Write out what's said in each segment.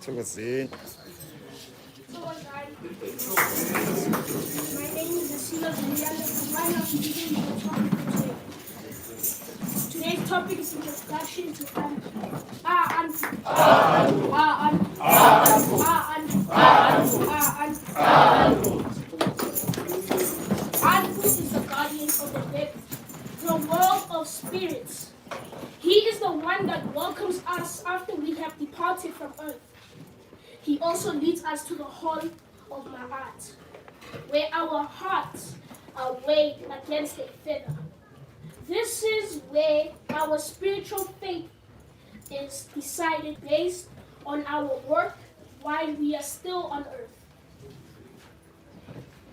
Thokozeni. My name is Asila Zuriana from right now speaking the topic for today. Today's topic is introduction to Anpu. Anpu. Anpu is the guardian of the dead, the world of spirits. He is the one that welcomes us after we have departed from earth. He also leads us to the hall of Ma'at, where our hearts are weighed against a feather. This is where our spiritual fate is decided based on our work while we are still on earth.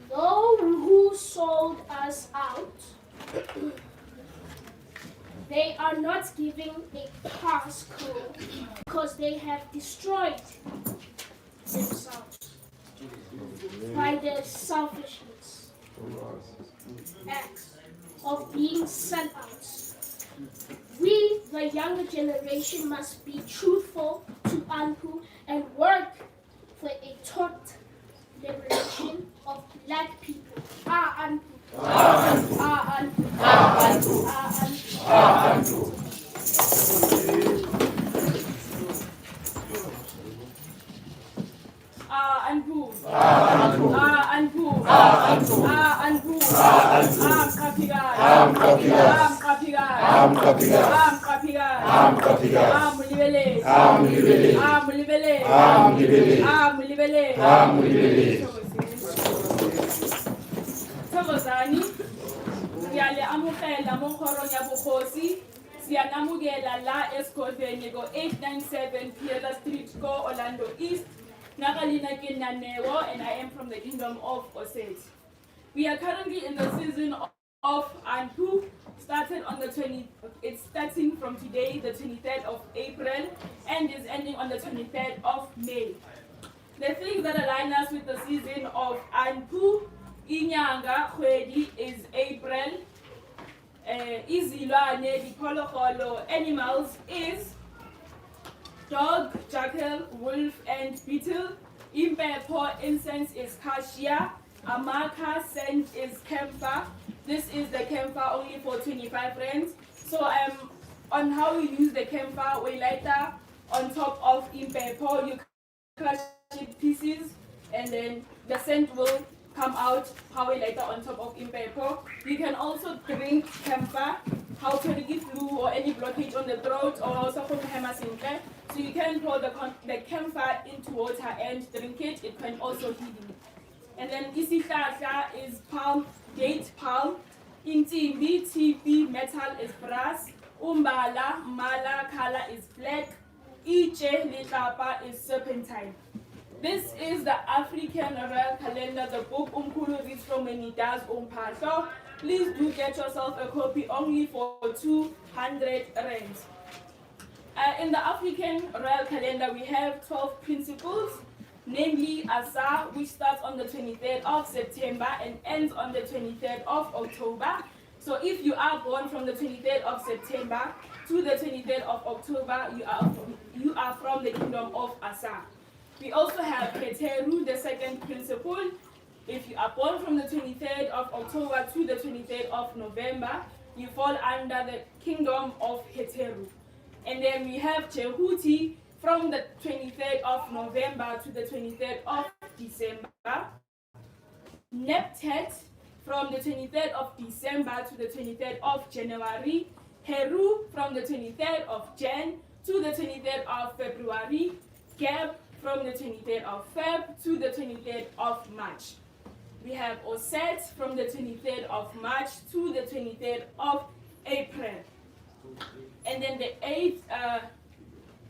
Those who sold us out, they are not giving a passcode because they have destroyed themselves by their selfishness acts of being sent out. We, the younger generation, must be truthful to Anpu and work for a taught liberation of black people. Anpu. Anpu. Anpu. Anpu. Anpu. Thokozani, ngiyale amukela monkhorong ya bukhosi, siyanamukela la esigodlweni ko-897 Piela Street ko Orlando East. Nakalina Kinaneo, and I am from the Kingdom of Osset. We are currently in the season of Anpu. It's starting from today, the 23rd of April, and is ending on the 23rd of May. The things that align us with the season of Anpu, Inyanga Khwedi is April. Izilwane, diphologolo, animals is dog, jackal, wolf, and beetle. Impepo, incense is cassia. Amaka, scent is camphor. This is the camphor only for 25 rands. So on how you use the camphor, we lighter on top of impepo, you crush it pieces, and then the scent will come out power later on top of impepo. You can also drink camphor, how to give flu or any blockage on the throat or also hemasinke. So you can pour the camphor into water and drink it. It can also heal you. And then isihlahla is palm, date palm. Intimbi, TV, metal is brass. Umbala, mala, color is black. Iche, litlapa is serpentine. This is the African Royal Calendar, the book Umkulu reads from when he does Umpasho. Please do get yourself a copy only for 200 rands. In the African Royal Calendar, we have 12 principles, namely Asa, which starts on the 23rd of September and ends on the 23rd of October. So if you are born from the 23rd of September to the 23rd of October, you are from the kingdom of Asa. We also have Heteru, the second principle. If you are born from the 23rd of October to the 23rd of November, you fall under the kingdom of Heteru. And then we have Jehuti from the 23rd of November to the 23rd of December. Neptet from the 23rd of December to the 23rd of January. Heru from the 23rd of Jan to the 23rd of February. Geb from the 23rd of Feb to the 23rd of March. We have Oset from the 23rd of March to the 23rd of April. And then the eighth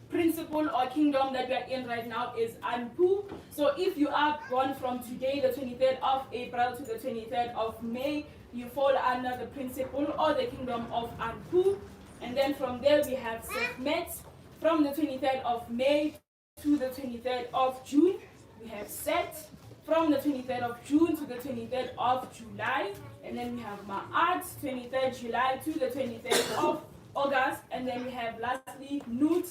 principle or kingdom that we are in right now is Anpu. So if you are born from today, the 23rd of April to the 23rd of May, you fall under the principle or the kingdom of Anpu. And then from there we have Sekhmet from the 23rd of May to the 23rd of June. We have Set from the 23rd of June to the 23rd of July. And then we have Ma'at, 23rd July to the 23rd of August. And then we have lastly Nut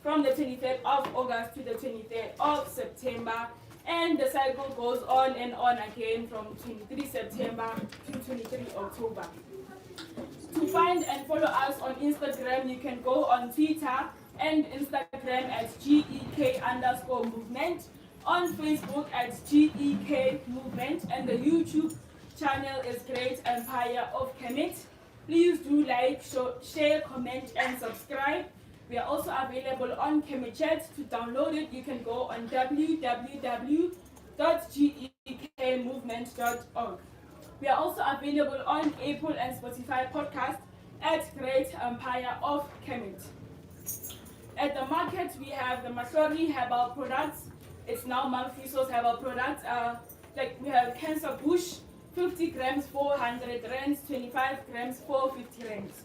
from the 23rd of August to the 23rd of September. And the cycle goes on and on again from 23 September to 23 October. To find and follow us on Instagram, you can go on Twitter and Instagram at GEK_movement, on Facebook at GEK movement, and the YouTube channel is Great Empire of Kemet. Please do like, share, comment, and subscribe. We are also available on KemetChat. To download it, you can go on www.gekmovement.org. We are also available on Apple and Spotify podcast at Great Empire of Kemet. At the market, we have the Masori herbal products. It's now Malfiso's herbal products. Like we have cancer bush, 50 grams, 400 rands, 25 grams, 450 rands.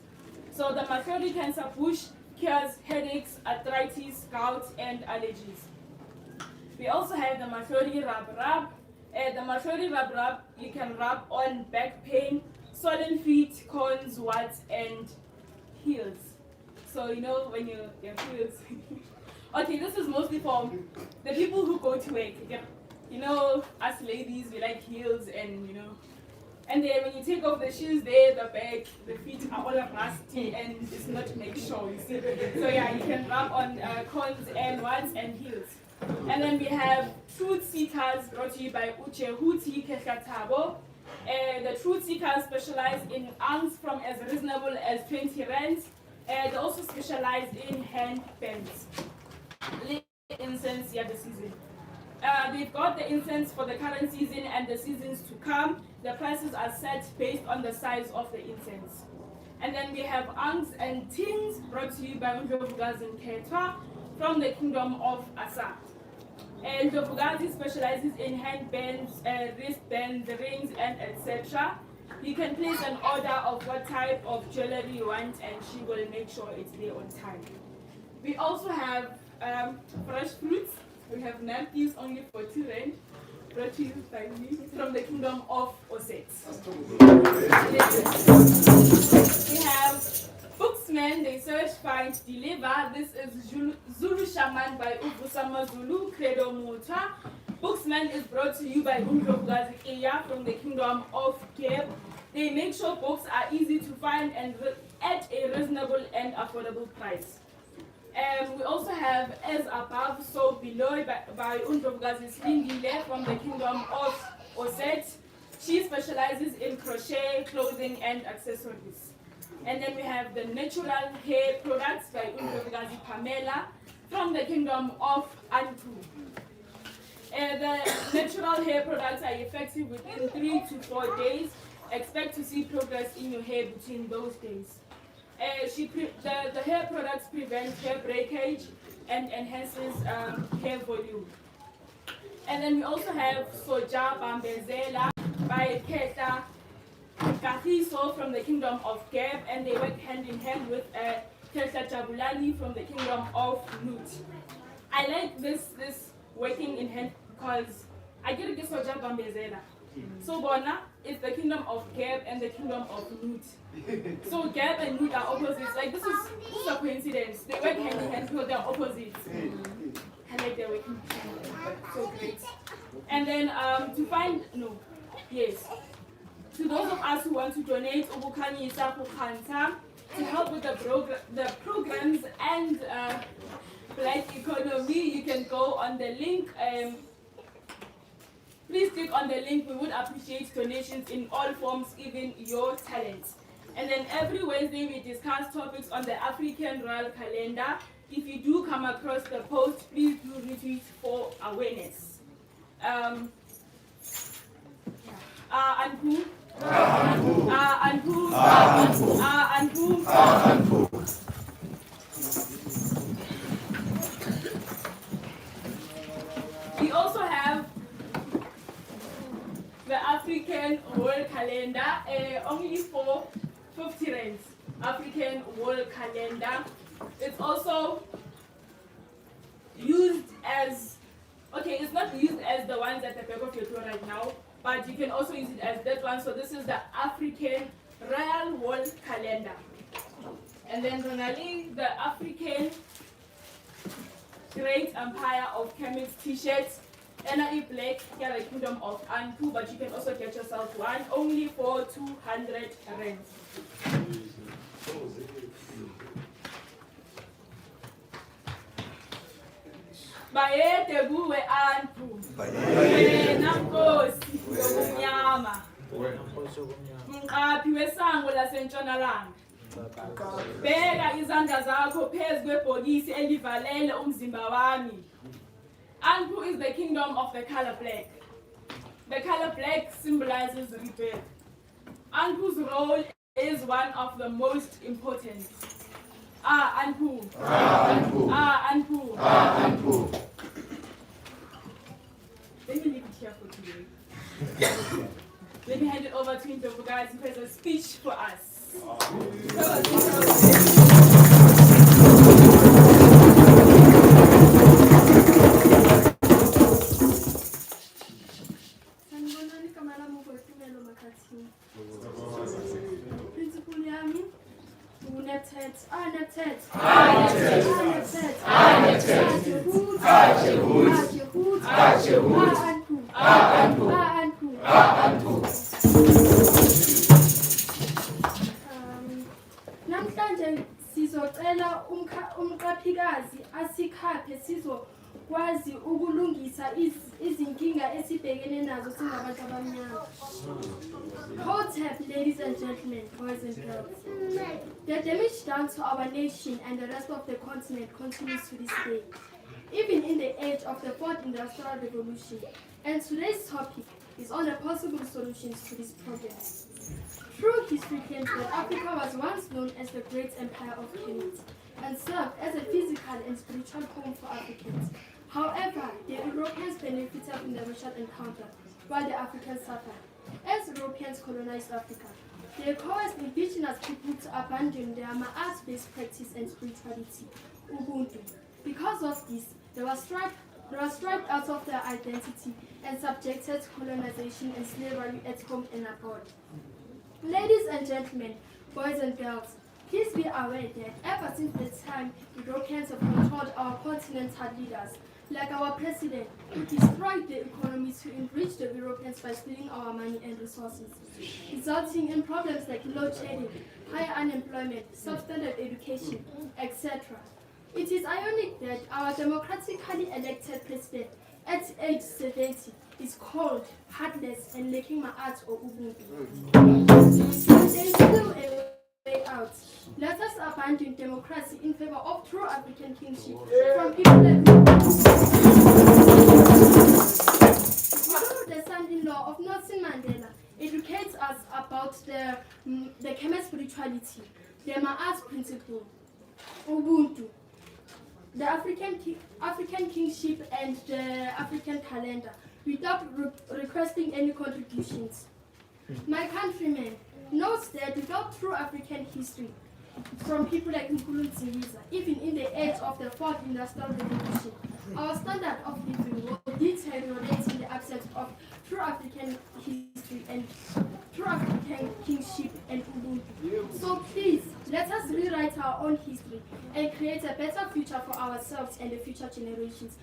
So the Masori cancer bush cures headaches, arthritis, gout, and allergies. We also have the Masori rub. The Masori rub, you can rub on back pain, swollen feet, corns, warts, and heels. So you know when your heels. Okay, this is mostly for the people who go to work. You know, us ladies, we like heels and you know. And then when you take off the shoes there, the back, the feet are all rusty and it's not to make sure, you see. So yeah, you can rub on corns and warts and heels. And then we have Truth Seekers brought to you by Uche Huti Kekatabo. The Truth Seekers specialize in arms from as reasonable as 20 rands. They also specialize in hand pens. Incense, yeah, the season. They've got the incense for the current season and the seasons to come. The prices are set based on the size of the incense. And then we have Angs and Tings brought to you by Ndlovukazi Ketwa from the kingdom of Asa. And Ndlovukazi specializes in handbands, wristbands, rings, and etc. You can place an order of what type of jewelry you want and she will make sure it's there on time. We also have fresh fruits. We have nappies only for 2 rand, brought to you by me from the kingdom of Oset. We have Booksman, they search, find, deliver. This is Zulu Shaman by Ubusama Zulu, Credo Muta. Booksman is brought to you by Ndlovukazi Iya from the kingdom of Cape. They make sure books are easy to find and at a reasonable and affordable price. We also have As Above, So Below by Undlovukazi Silindile from the Kingdom of Osset. She specializes in crochet, clothing, and accessories. And then we have the Natural Hair Products by Undlovukazi Pamela from the Kingdom of Anpu. The natural hair products are effective within 3 to 4 days. Expect to see progress in your hair between those days. The hair products prevent hair breakage and enhances hair volume. And then we also have Soja Bambezela by Keta Kahiso from the Kingdom of Geb, and they work hand in hand with Keta Jabulani from the Kingdom of Nut. I like this working in hand because I get to get Soja Bambezela. So Bona is the Kingdom of Geb and the Kingdom of Nut. So Geb and Nut are opposites. Like this is a coincidence. They work hand in hand because they're opposites. I like their working hand. So great. And then to those of us who want to donate Ubukanyisa Kukhanta to help with the programs and Black economy, you can go on the link. Please click on the link. We would appreciate donations in all forms, even your talents. And then every Wednesday we discuss topics on the African Royal Calendar. If you do come across the post, please do retweet for awareness. Anpu. Anpu. Anpu. Anpu. Anpu. We also have the African World Calendar, only for 50 rands. African World Calendar. It's also used as, it's not used as the ones at the back of your door right now, but you can also use it as that one. So this is the African Royal World Calendar. And then finally, the African Great Empire of Chemist t-shirts. NIE Black, here the Kingdom of Anpu, but you can also get yourself one, only for 200 rands. Bayete buwe Anpu. Wena Nkosi yokumnyama. Mqaphi wesango laseNtshonalanga. Beka izandla zakho phezu kwebhokisi elivalele umzimba wami. Anpu is the kingdom of the color black. The color black symbolizes rebirth. Anpu's role is one of the most important. Anpu. Anpu. Anpu. Anpu. Let me leave it here for today. Let me hand it over to Ndlovukazi who has a speech for us. Namhlanje sizocela umqaphikazi asikhaphe sizokwazi ukulungisa izinkinga esibhekene nazo singabantu abamnyama. Hotep, ladies and gentlemen, boys and girls. The damage done to our nation and the rest of the continent continues to this day, even in the age of the fourth industrial revolution. And today's topic is on the possible solutions to this problem. True history claims that Africa was once known as the Great Empire of Kemet and served as a physical and spiritual home for Africans. However, the Europeans benefited from the racial encounter, while the Africans suffered. As Europeans colonized Africa, they caused indigenous people to abandon their Ma'at-based practice and spirituality, Ubuntu. Because of this, they were stripped out of their identity and subjected to colonization and slavery at home and abroad. Ladies and gentlemen, boys and girls, please be aware that ever since the time Europeans have controlled our continental leaders, like our president, who destroyed the economy to enrich the Europeans by stealing our money and resources, resulting in problems like load shedding, high unemployment, substandard education, etc. It is ironic that our democratically elected president at age 70 is called heartless and lacking ma'at or ubuntu. But there is still a way out. Let us abandon democracy in favor of true African kingship from people like the son-in-law of Nelson Mandela educates us about the Khmer spirituality, the Ma'at principle, Ubuntu, the African kingship, and the African calendar, without requesting any contributions. My countrymen knows that without true African history, from people like Nkulu Nzingiza, even in the age of the fourth industrial revolution, our standard of living will deteriorate in the absence of true African history and true African kingship and Ubuntu. So please, let us rewrite our own history and create a better future for ourselves and the future generations.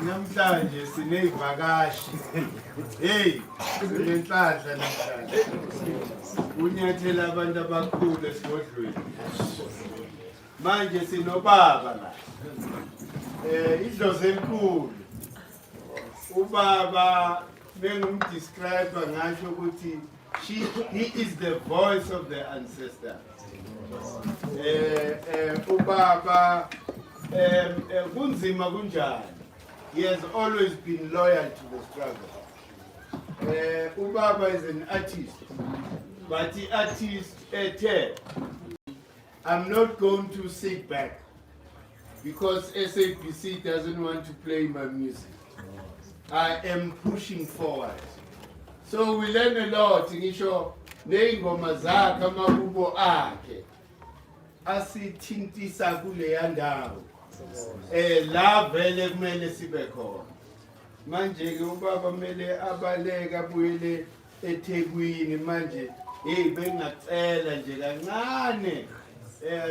namhlanje sineyivakashi hey sinenhlanhla namhlanje unyathela abantu abakhulu esigodlweni manje sinobaba la idlozi elikhulu ubaba bengumdescribe ngasho ukuthi he is the voice of the ancestors. Ubaba kunzima kunjani. He has always been loyal to the struggle. Ubaba is an artist, but the artist I'm not going to sit back because SAPC doesn't want to play my music. I am pushing forward. So we learn a lot. Ngisho neingoma zakhe amahubo akhe asithintisa kule yandawo la vele kumele sibe khona manje ke ubaba kumele abaleke abuyele eThekwini manje hey bengacela nje kancane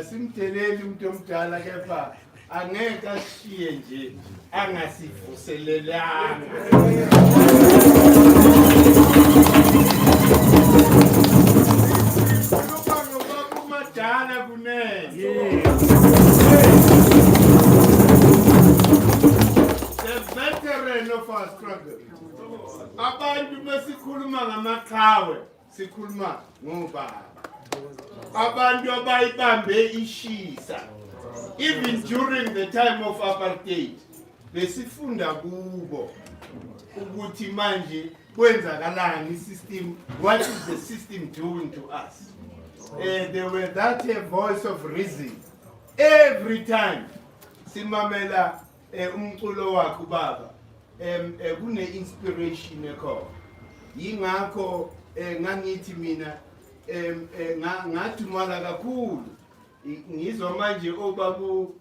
simdeleli umuntu omdala kepha angeke ashiye nje angasivuselelanga ngoba umadala kunene of our struggle. Abantu besikhuluma ngamaqhawe sikhuluma ngobaba. Abantu abayibambe ishisa. Even during the time of apartheid besifunda kubo ukuthi manje kwenzakalani system, what is the system doing to us. There were that voice of reason every time simamela umculo wakhe baba kune inspiration ekhona yingakho ngangithi mina ngathumala kakhulu ngizwa manje obabu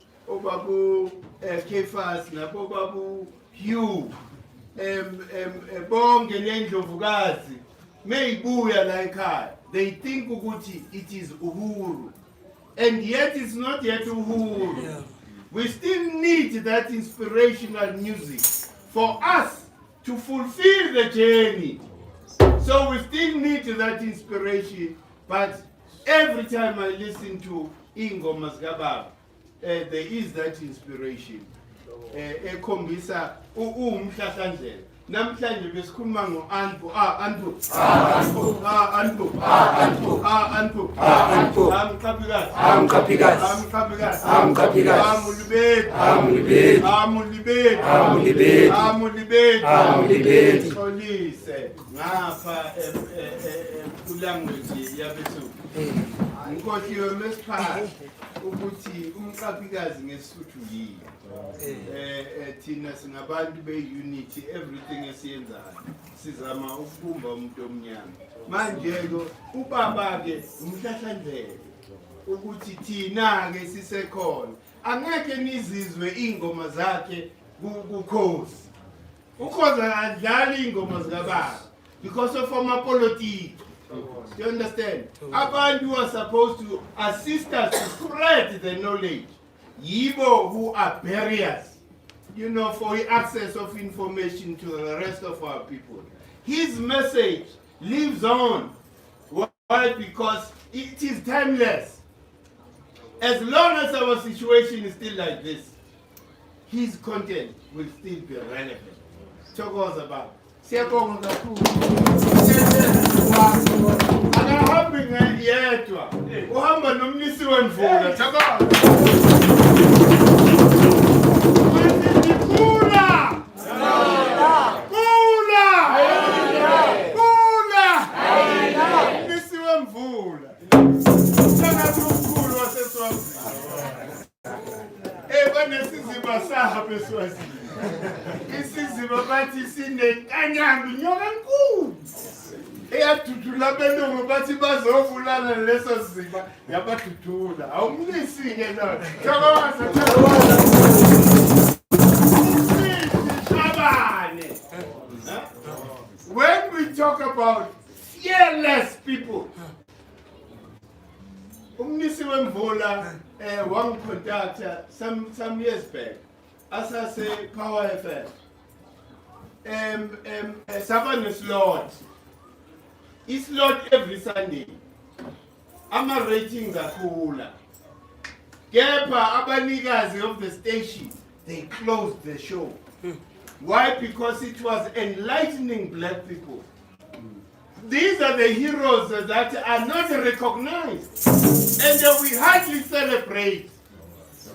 Kefas nabo babu Hugh bonke nendlovukazi meyibuya la ekhaya they think ukuthi it is uhuru and yet it's not yet uhuru. Yeah. We still need that inspirational music for us to fulfill the journey. So we still need that inspiration, but every time I listen to Ingoma Zgabab, there is that inspiration. Ekhombisa umhlahlandlela. Namhlanje besikhuluma ngo-Anpu, Anpu, Anpu, Anpu, Anpu, Anpu, Amqhaphikazi, Amqhaphikazi, Amqhaphikazi, Amulibeti, Amulibeti, Amulibeti, Amulibeti, Amulibeti, Amulibeti. Xolise ngapha kulanguage yabethu. Ngikhohliwe mesiphala ukuthi umqhaphikazi ngesisuthu yini. Thina singabantu be-unity everything esiyenzayo sizama ukubumba umuntu omnyama manje lo ubaba-ke umhlahlandlela ukuthi thina-ke sisekhona angeke nizizwe iy'ngoma zakhe kukhozi ukhozi adlali iy'ngoma zikababa because of amapolitiki. Do you understand? Abantu who are supposed to assist us to spread the knowledge yibo who are barriers, you know, for access of information to the rest of our people. His message lives on. Why? Because it is timeless. As long as our situation is still like this, his content will still be relevant. Thokoza baba. Siyabonga kakhulu. Akahambi ngedwa. Uhamba nomnisi wemvula. Thokoza. Isizima bathi sinenkanyamba inyoka enkulu eyadudula benongo bathi bazovulana leso sizima yabadudula awumnisi-ke lo when we talk about fearless people umnisi wemvula wangicontacta some years back asase Power FM saba neslot islot every Sunday ama-ratings akhula kepha abanikazi of the station they closed the show. Why? Because it was enlightening black people. These are the heroes that are not recognized and we hardly celebrate.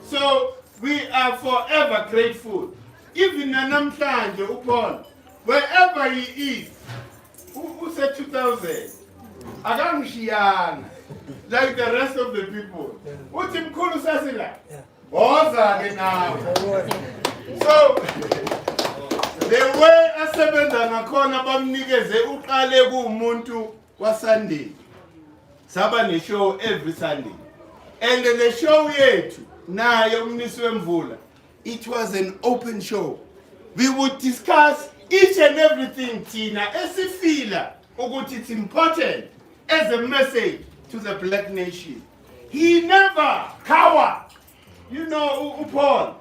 So we are forever grateful. Even namhlanje uPaul, wherever he is, who said 2000, akangishiyanga like the rest of the people. Uthi mkhulu sasila, woza-ke nawe. So the way asebenza ngakhona bamnikeze uqale kuumuntu waSunday. Saba ne-show every Sunday. And the show yethu nayo umnisi wemvula, it was an open show. we would discuss each and everything Tina esifila ukuthi it's important as a message to the black nation. He never cower. You know, Paul,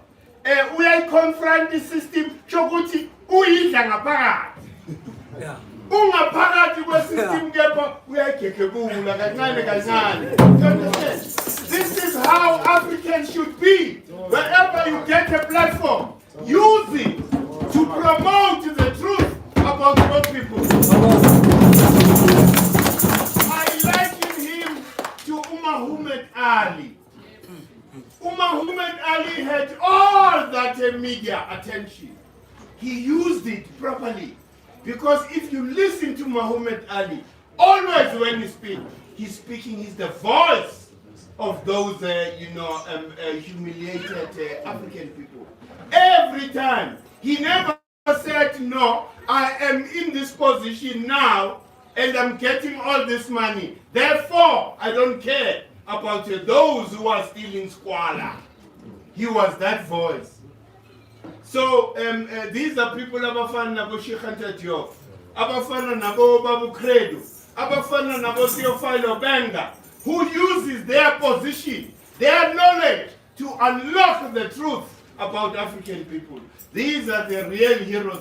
uyayiconfront the system shokuthi uyidla ngaphakathi. Ungaphakathi kwesystem kepha uyayigegekula kancane kancane. You understand? This is how Africans should be. Wherever you get a platform, use it to promote the truth about what people. I liken him to Muhammad Ali. Muhammad Ali had all that media attention. He used it properly. Because if you listen to Muhammad Ali, always when he speaks, he's the voice of those, humiliated African people. Every time. He never said, no, I am in this position now, and I'm getting all this money. Therefore, I don't care about those who are still in squalor. He was that voice. So these are people abafana nabo Sheikh Diop, abafana nabo Babu Credo, abafana nabo Theophilo Benga, who uses their position, their knowledge to unlock the truth about African people. These are the real heroes.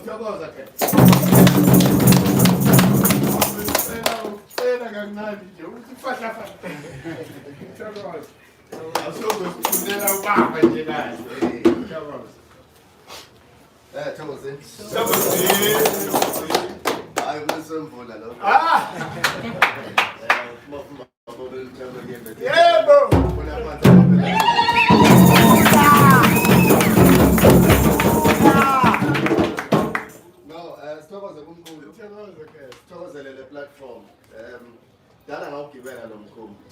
platform. Dala ngawugibela lo mkhumbi.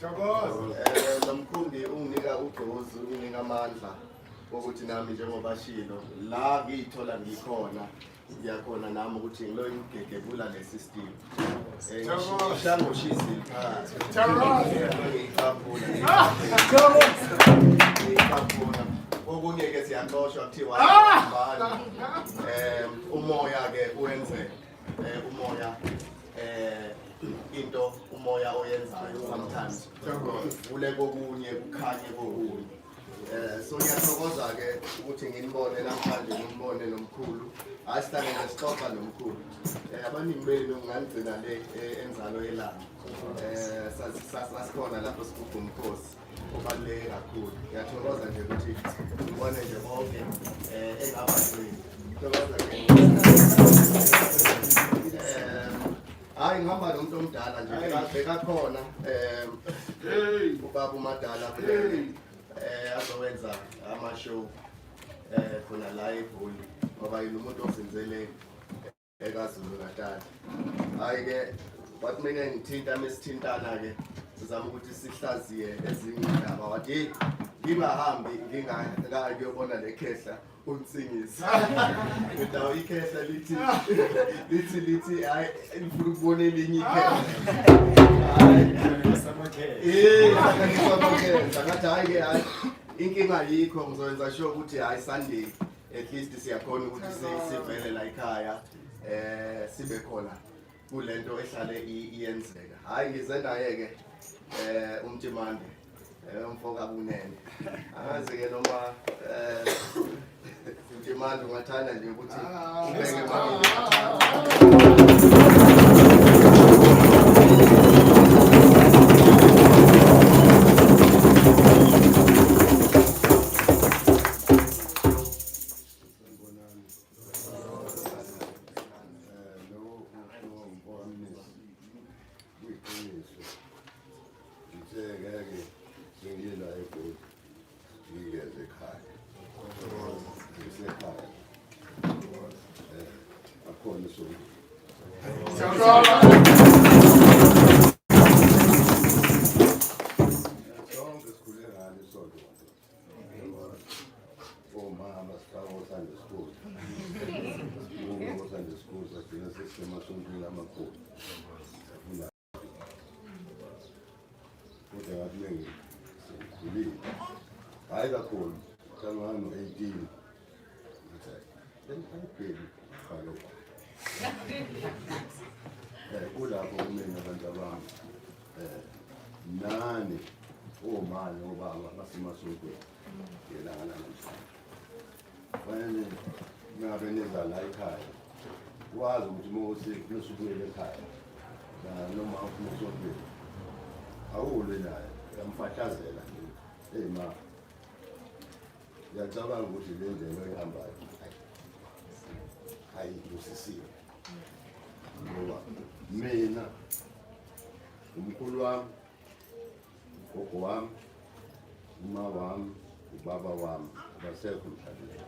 Lo mkhumbi unginika ugqozi, unginika amandla ukuthi nami njengoba shilo la ngithola ngikhona ngiyakhona nami ukuthi ngilo ngigegebula le system. Ngishanga ushisi phakathi. Ngiyikhaphula. Okunye ke siyaxoshwa kuthiwa ngibani. Umoya ke uyenze umoya into umoya oyenzayo sometimes ule kokunye kukhanye kokunye. So ngiyathokoza ke ukuthi nginibone namhlanje ngimbone nomkhulu asihlale nesixoxa nomkhulu abaningi benu ngangigcina le enzalo yelanga sasikhona lapho sigubha umkhosi obaluleke kakhulu. Ngiyathokoza nje ukuthi ngibone nje bonke engabazweni thokoza hayi ngihamba nomuntu omdala nje bekakhona ubaba umadala azowenza ama-show khona la eGoli ngoba yini umuntu ozinzele eKwaZulu Natal. Hayi-ke wathi mina ngithinta mesithintana-ke sizama ukuthi sihlaziye ezinye indaba wathi ngingahambi ngingayobona le khehla umsingisi ndawo ikhehla lithi hayi ngifuna ukubona elinye ikhehla ngathi hayi-ke hayi inkinga yikho ngizoyenza sure ukuthi hayi Sunday at least siyakhona ukuthi sivele la ekhaya sibe khona kule nto ehlale iyenzeka. Hayi ngize naye-ke umtshimande umfoka kunene angazi-ke noma umtshimande ungathanda nje ukuthi ubeke Angibheki kaloku. Kulapho kumele abantu abami nani omani obaba basemasontweni ngelanga lanamhlanje. Fanele ngabe neza la ekhaya wazi ukuthi mosubuyele ekhaya noma ufuna usontweni awulwe naye uyamfahlazela nje ma ngiyacabanga ukuthi le ndlela ehambayo ayibusisiwe ngoba mina umkhulu wami ugogo wami uma wami ubaba wami abasekho emhlabeni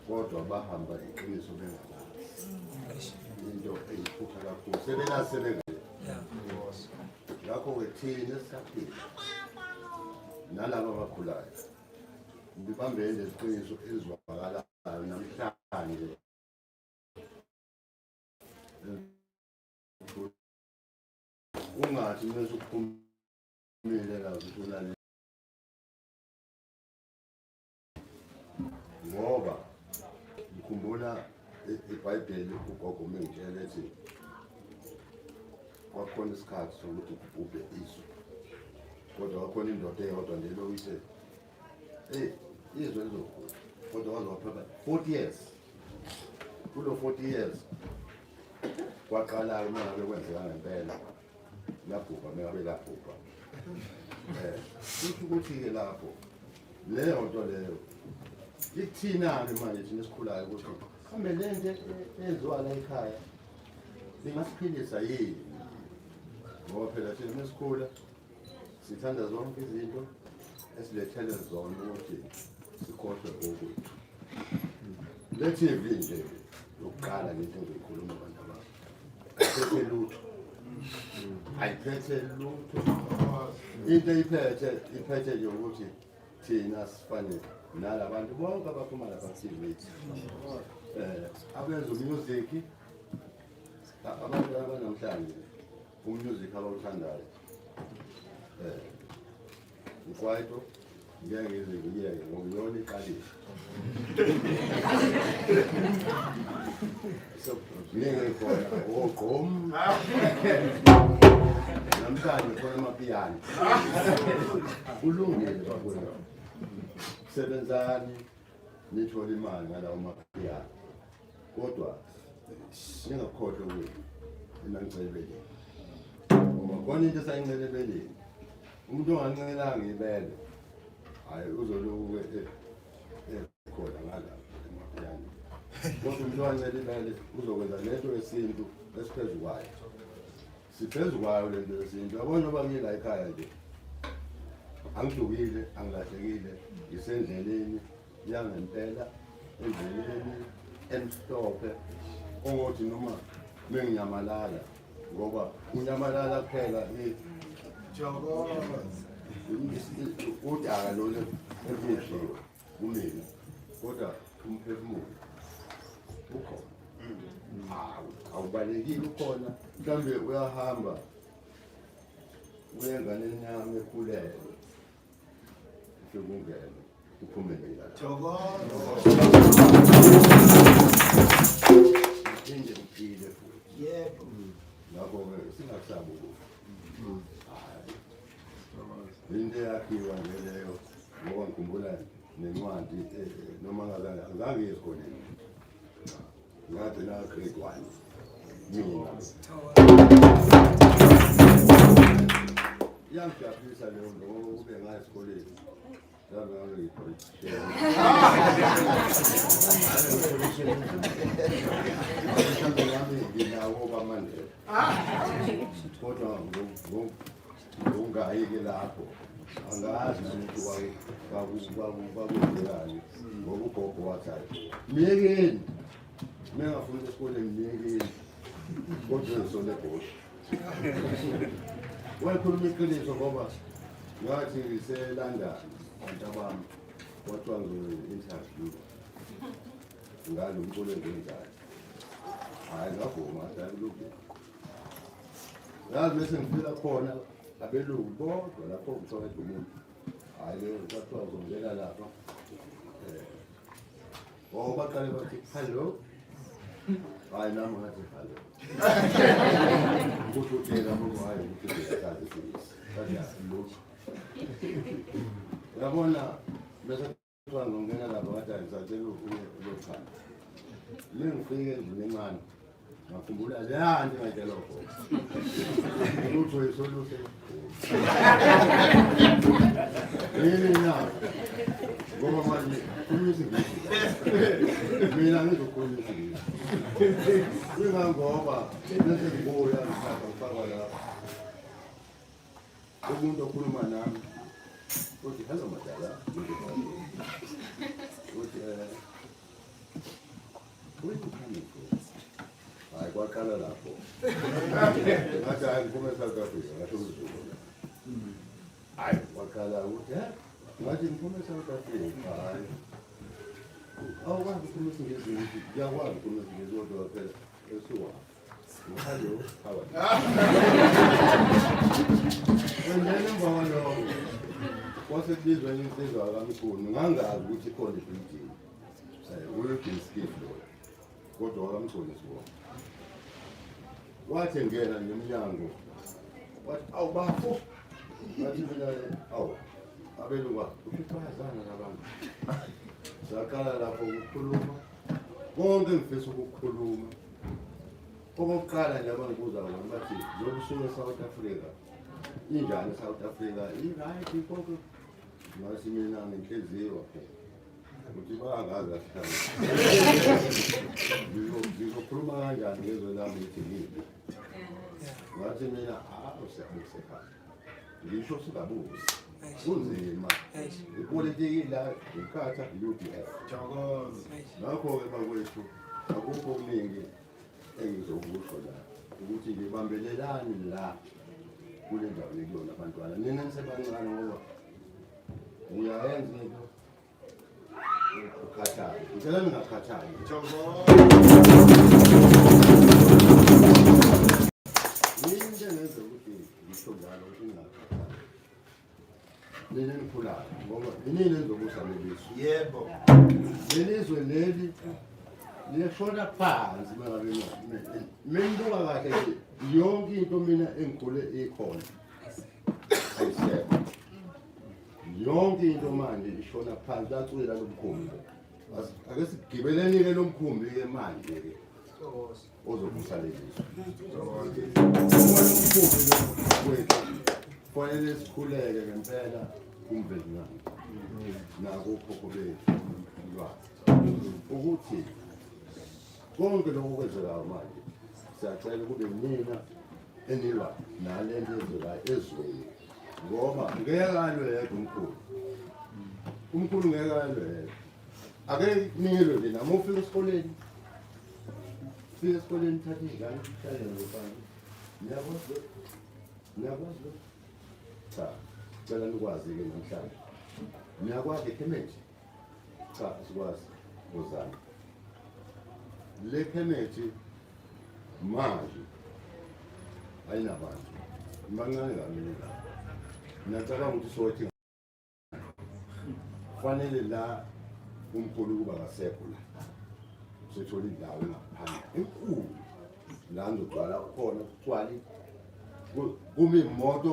kodwa bahamba iqiniso bengalazi into eyiphupha kakhulu sebelasebengayo ngakho-ke thina esisaphila nalabo abakhulayo ngibambele leziqiniso ezizwakalayo namhlanje ungathi mase ukuphumelela ukuthi ngoba ngikhumbula iBhayibheli ugogo mengitshela ethi kwakhona isikhathi sokuthi ubhubhe isu kodwa kwakhona indoda eyodwa nje loyise izwe lizokhula kodwa wazophepha 40 years kulo 40 years kwaqala uma ngabe kwenzeka ngempela labhubha mengabe labhubha kusho ukuthi-ke lapho leyo nto leyo ikuthina-ke manje thina esikhulayo ukuthi kambe le nto enziwa la ekhaya ingasiphilisa yini ngoba phela thina mesikhula sithanda zonke izinto esilethele zona ukuthi sikhohlwe okwethu le TV nje yokuqala ngento engiyikhuluma abantu ababo ayiphethe lutho ayiphethe lutho into iphethe nje ukuthi thina sifane nalabantu bonke abaphuma lapha ku-TV abenza umusic abantu abanamhlanje umusic abawuthandayo ikwaito ngeke ngiyeke ngoba yona iqalile so ngeke khona ogqom namhlanje khona amapiyano kulungile bakwethu sebenzani nithola imali ngalawo mapiyano kodwa ningakhohlwa ukuthi enangicelebeleni uma khona into esayincelebeleni umuntu ongancengelanga ibele hayi uzoloku khona ngalapho emapiyano kodwa umuntu owancela ibele uzokwenza lento yesintu esiphezu kwayo siphezu kwayo lento yesintu yabona uba ngila ekhaya nje angidukile angilahlekile ngisendleleni yangempela endleleni emhlophe ongothi noma menginyamalala ngoba unyamalala kuphela udaka lona emfihliwe kumina kodwa umphefumulo ukhona awubalekile ukhona mhlawumbe uyahamba uyenganeni yami ekhulele sekungena uphumelela phinde uphile futhi yebo ngakho-ke singakusabi into yakhiwa nje leyo ngoba ngikhumbula nencwadi noma ngazange esikoleni ngathi na grade 1 mina yangijabulisa leyo nto ngoba ube ngayo esikoleni nginawo bamandela kodwa ngongayike lapho angazi ukuthi kwakwenzekani ngoba ugogo wathi hayi miyekeni mengafuna esikoleni miyekeni kodwa ngisole bhosha wayikhuluma iqiniso ngoba ngathi ngiseLondon abantu abami kwathiwa ngizo-interview ngalo mculo engiwenzayo hhayi ngavuma ngathi hayi kulungile ngazi bese ngifika khona abelungu bodwa lapho ngithola umuntu hayi leyo kwathiwa uzongena lapha Oh, baqale bathi hello. Hayi nami ngathi hello. Ukuthi utshela ukuthi hayi ukuthi uyasazi isingisi. Kanjani lokho? Yabona bese kuthiwa ngongena lapha ngathi ngisacela ukukhala. Ngifike endlini encane. Ngakhumbula leya nto engayitshela khona. Lutho yisolutho. Yini na? Ngoba manje uyisingisi. Mina ngizokhuluma isingisi. Ngoba bese ngibuya ngifaka lapha. Umuntu okhuluma nami uthi hello madala. Uthi where you coming from? Hayi kwaqala lapho. Ngathi hayi ngiphume South Africa ngasho ukuzulu. Hayi kwaqala ukuthi ngathi ngiphume South Africa. Hayi. Awukwazi ukukhuluma isingisi ngithi ngiyakwazi ukukhuluma isingisi kodwa phela esuwa. Hello, how are you? Wena mbona wasebizwa insizwa kaMkhulu ngangazi ukuthi ikhona ibuilding. Working skill lo. Kodwa kaMkhulu sibo. Wathi ngena nemnyango. Wathi awubafo. Wathi mina awu. Abelungu ukuphazana nabantu. Saqala lapho ukukhuluma. Konke ngifisa ukukhuluma. Okokuqala nje abangibuza bona bathi zokusuka eSouth Africa. Injani eSouth Africa? I-right konke. Ngasi mina ngenhliziyo ukuthi bangazi kahle. Ngizokhuluma kanjani ngezwe lami lithi ngini. Ngathi mina usekhaya. Ngisho singabuzi. Kunzima. Ipolitiki la ikhatha UDF. Thokoza. Ngakho-ke bakwethu akukho okuningi engizokusho la ukuthi ngibambelelani la kule ndawo lekuyona abantwana. Nina nisebancane ngoba uyayenza into ukhathayo. Ngicela ningakhathali. Into engenza ukuthi ngisho njalo ukuthi ningakhathali. Nina nikhulayo ngoba yini enzobusa lelisu. Yebo. Lelizwe leli liyashona phansi mangabe menduka kahle nje yonke into mina engikhule ikhona. Ayisekho. Yonke into manje ishona phansi lacwila lomkhumbi. Ake sigibeleni-ke lomkhumbi-ke manje-ke ozobusa lelisu. Kufanele sikhuleke ngempela kumvezi nami nako ukhokho bethu ukuthi konke lokho kwenzekayo manje siyacela kube mina enilwa nale nto eyenzekayo ezweni ngoba ngeke alwe yedwa umkhulu ngeke alwe yedwa ake nilwe nje nami ufika esikoleni thatha iy'ngane ushayele ngofana niyakwazi cha cela nikwazi-ke namhlanje niyakwazi ekhemeti cha asikwazi uzana le khemeti manje ayinabantu mancane kamini la ngiyacabanga ukuthi sothi kufanele la umkhulu kuba ngasekho la sethola indawo ngaphandle enkulu la ngizogcwala khona kugcwale kume imoto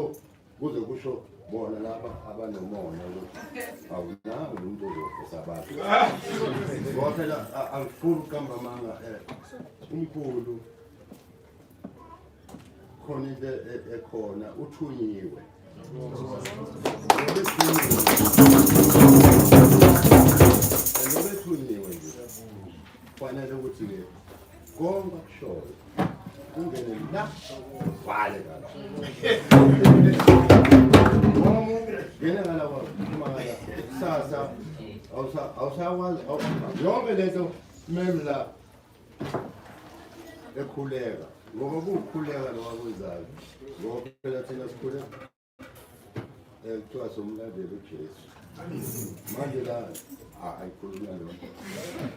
kuze kusho bona laba abanomona ukuthi awunawo umuntu ozofosa abantu ngoba phela angifuni ukuhamba manga umkhulu khona into ekhona uthunyiwe Thunyiwe nje kufanele ukuthi-ke konke akushoyo ungene la vale ngala ngene ngala kumangala kusasa awusakwazi yonke lento mem la ekhuleka ngoba kukhuleka lo wakwenzayo ngoba phela thina sikhule kuthiwa somlandeli uJesu manje la ayikhuluma lo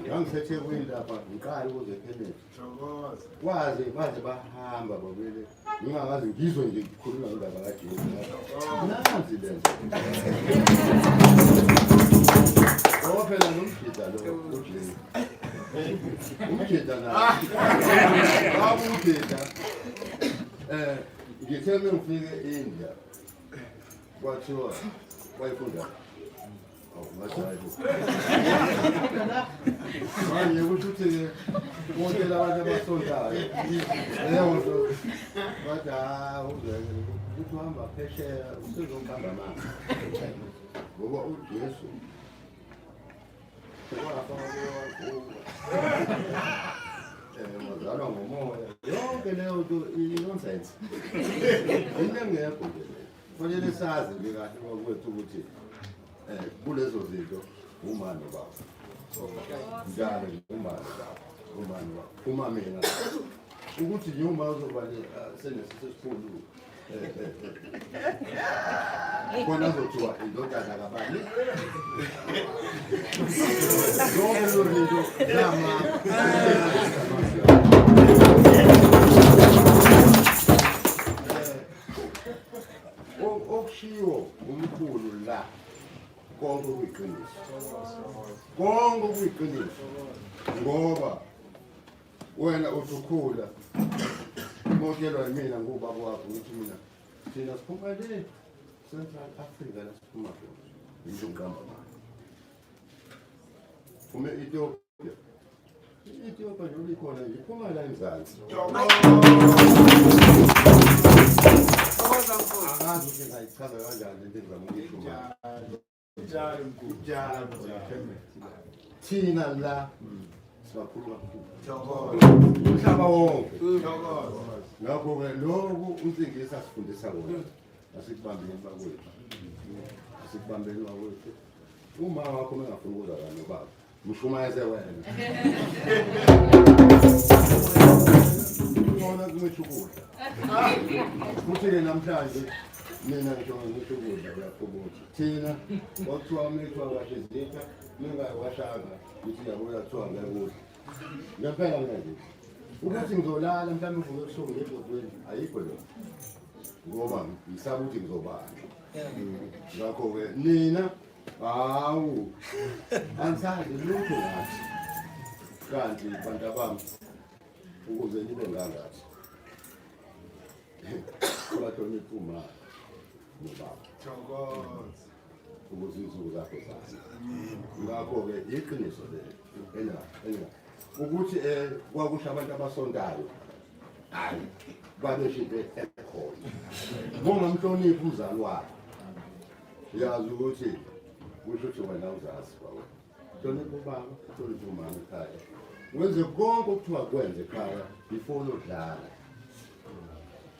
ngangisethekwini lapha ngiqala ukuze eKennedy waze bahamba babele ngingakazi ngizwe nje ngikhuluma ngolaba kaJesu nansi le nto ngoba phela nomgida lo uJesu Afrika ngithe ngifike eIndia kwathiwa wayifunda manje kusho ukuthi-ke bonke labantu abasondayo leyo nto bathi ukuthi uhamba phesheya usezohamba manje ngoba ujesu wazalwa ngomoya yonke leyo nto inonsense into engekho nje kufanele sazi-ke kahle kwakwethu ukuthi kulezo zinto umani baba njalo umani baba uma mina ukuthi njengoba uzoba senesisikhulu khona azothiwa indodana kabani zonke lezo zinto okushiwo umkhulu la konke kuyiqiniso konke kuyiqiniso ngoba wena usukhula mokelwa yimina ngubaba wakho ukuthi mina thina siphuma le Central Africa la siphuma khona yinto ngiqamba manje ume Ethiopia nje ulikhona nje iphuma la eMzansi akazi ukuthi ngayichaza kanjani into engizama ukuyisho thina la sibakhulu kakhulu umhlaba wonke ngakho-ke lokhu umsingisi asifundisa kona asikubambeni bakwethu asikubambeni bakwethu uma wakho mengafuna ukuzalana nobaba mshumayeze wena khona kumesha ukudla futhi-ke namhlanje mina ngisho ukudla kuyakhubuthi thina kwakuthiwa umethwa kahle zitha mingawashanga ukuthi yabona kuthiwa ngekudla ngempela manje ukuthi ngizolala mhlawumbe ngivuke ebusuku ngedlokweni ayikho leyo ngoba ngisaba ukuthi ngizobanja ngakho-ke nina hawu angisazi lutho ngathi kanti bantu abami ukuze nibe ngangathi ubahloniphe uma nobaba ukuze izinsuku zakho zazi ngakho-ke iqiniso lelo ukuthi kwakusho abantu abasondayo hayi babeshinto ekhona bongamhloniphi umzali wakhe yazi ukuthi kusho ukuthi wena uzazi bawe hlonipha ubaba hlonipha umama ekhaya wenze konke okuthiwa kwenze ekhaya before lodlala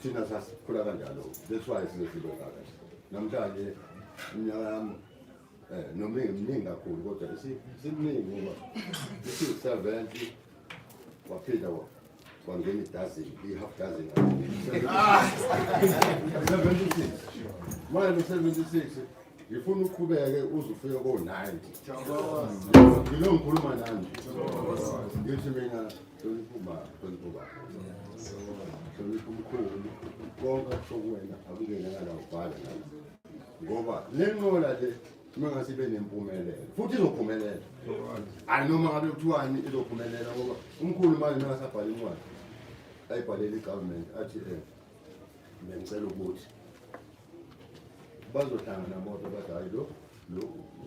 thina sasikhula kanjalo that's why sinesilo kakahle namhlanje iminyaka yami noma ingimningi kakhulu kodwa simningi ngoba isi-70 waphinda kwangena i-half dozen 76 manje 76 ngifuna uqhubeke uze ufike ko-90 ngilo ngikhuluma nani ngithi mina hlonipha ubaba hlonipha umkhulu konke sokuwena akungenakala ubhala nami ngoba le nqola le mangasibe nempumelelo futhi izophumelela hayi noma ngabe kuthiwani izophumelela ngoba umkhulu manje nangasabhala incwadi ayibhalele i-government athi bengicela ukuthi bazohlangana bodwa bathi hayi lo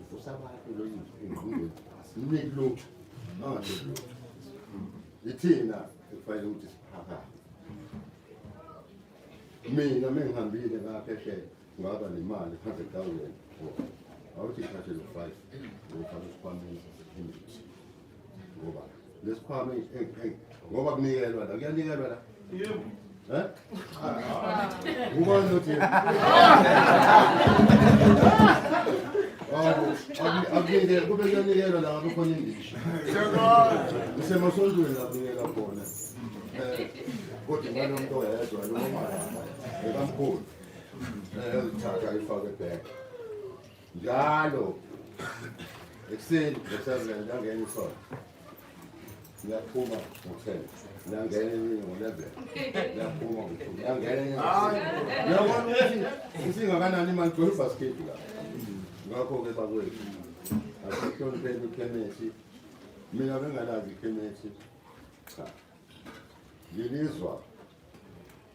uvusa abantu lo ingqondo asiniki lutho angatheki lutho ithina ekufanele ukuthi siphakame mina mengihambile ngaphesheya ngaba nemali 100,000 awuthi ithathe lo 5 ngofaka esikhwameni imithi ngoba lesikhwama ngoba kunikelwa la kuyanikelwa la yebo ubani nothi akuyeke kube kuyanikelwa la ngabe khona indisha isemasontweni lakunikela khona kodwa ngalo muntu oyedwa noma ekamkhulu ezithatha ayifake ebheke njalo ekuseni ngo-7 ngangena isonto ngiyaphuma ngo-10 ngiyangena emini ngo-11 ngiyaphuma ngo-2 ngiyangena ngiyabona ukuthi isingakanani manje gcwele ibhasiketi la ngakho-ke bakwethu asihlonipheni ikhemesi mina bengalazi ikhemesi cha ngilizwa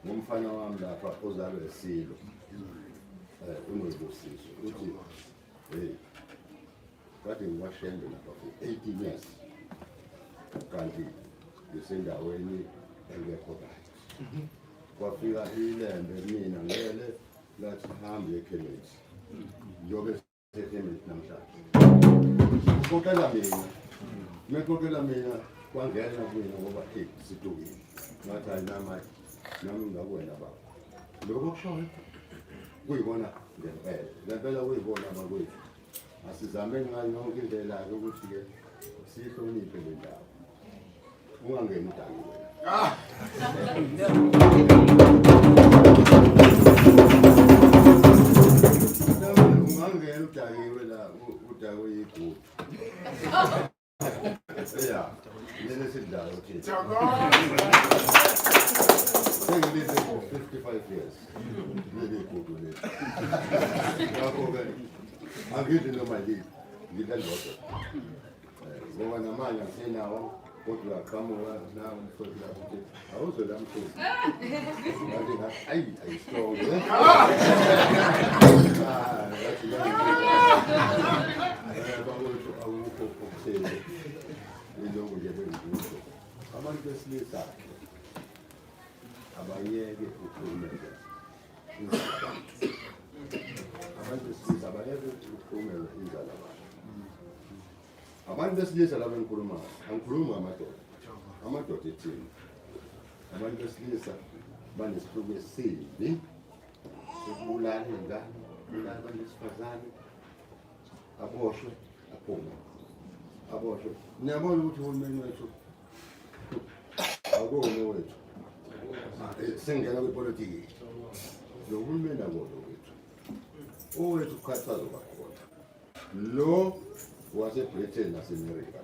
ngumfana wami lapha ozalwe esilo unobusiso uthi hey kade ngiwashende lapha for 18 years kanti ngisendaweni engekho right kwafika ilembe mina ngele lathi hambe ekhemisi njobe ekhemisi namhlanje ukokela mina mekokela mina kwangena mina ngoba sidukile ngathi ayinama nami ngakwena baba lokho kushoyo kuyibona ngempela kuyibona bakwethu asizame ngayo yonke indlela ukuthi-ke siyihloniphe le ndawo ungangeni udaki wena ungangena udakiwe la udakwe yigudu ya lele sidlalo thina sengilise for 55 years lele gudu leli ngakho-ke angithi noma ngidlalodwa ngoba namanye angisenawo kodwa aqhamuka nawo umfowethu lapho ukuthi awuzwela mfowethu ngathi ayi-strong bakwethu awukho okutheni ilokhu nje bengikusho abantu besilisa abayeke ukukhulumela abantu besilisa abayeke ukukhulumela inzalo abantu besilisa laba engikhulumayo angikhulumi amadoda ethini abantu besilisa banesihluku esibi ukubulala iy'ngane ukubulala abantu besifazane aboshwe aphume aboshwe niyabona ukuthi uhulumeni wethu akuwona wethu sengena kwipolitiki lo hulumeni akona wethu owethu ukukhathazwa bakhona lo waseBritain naseMelika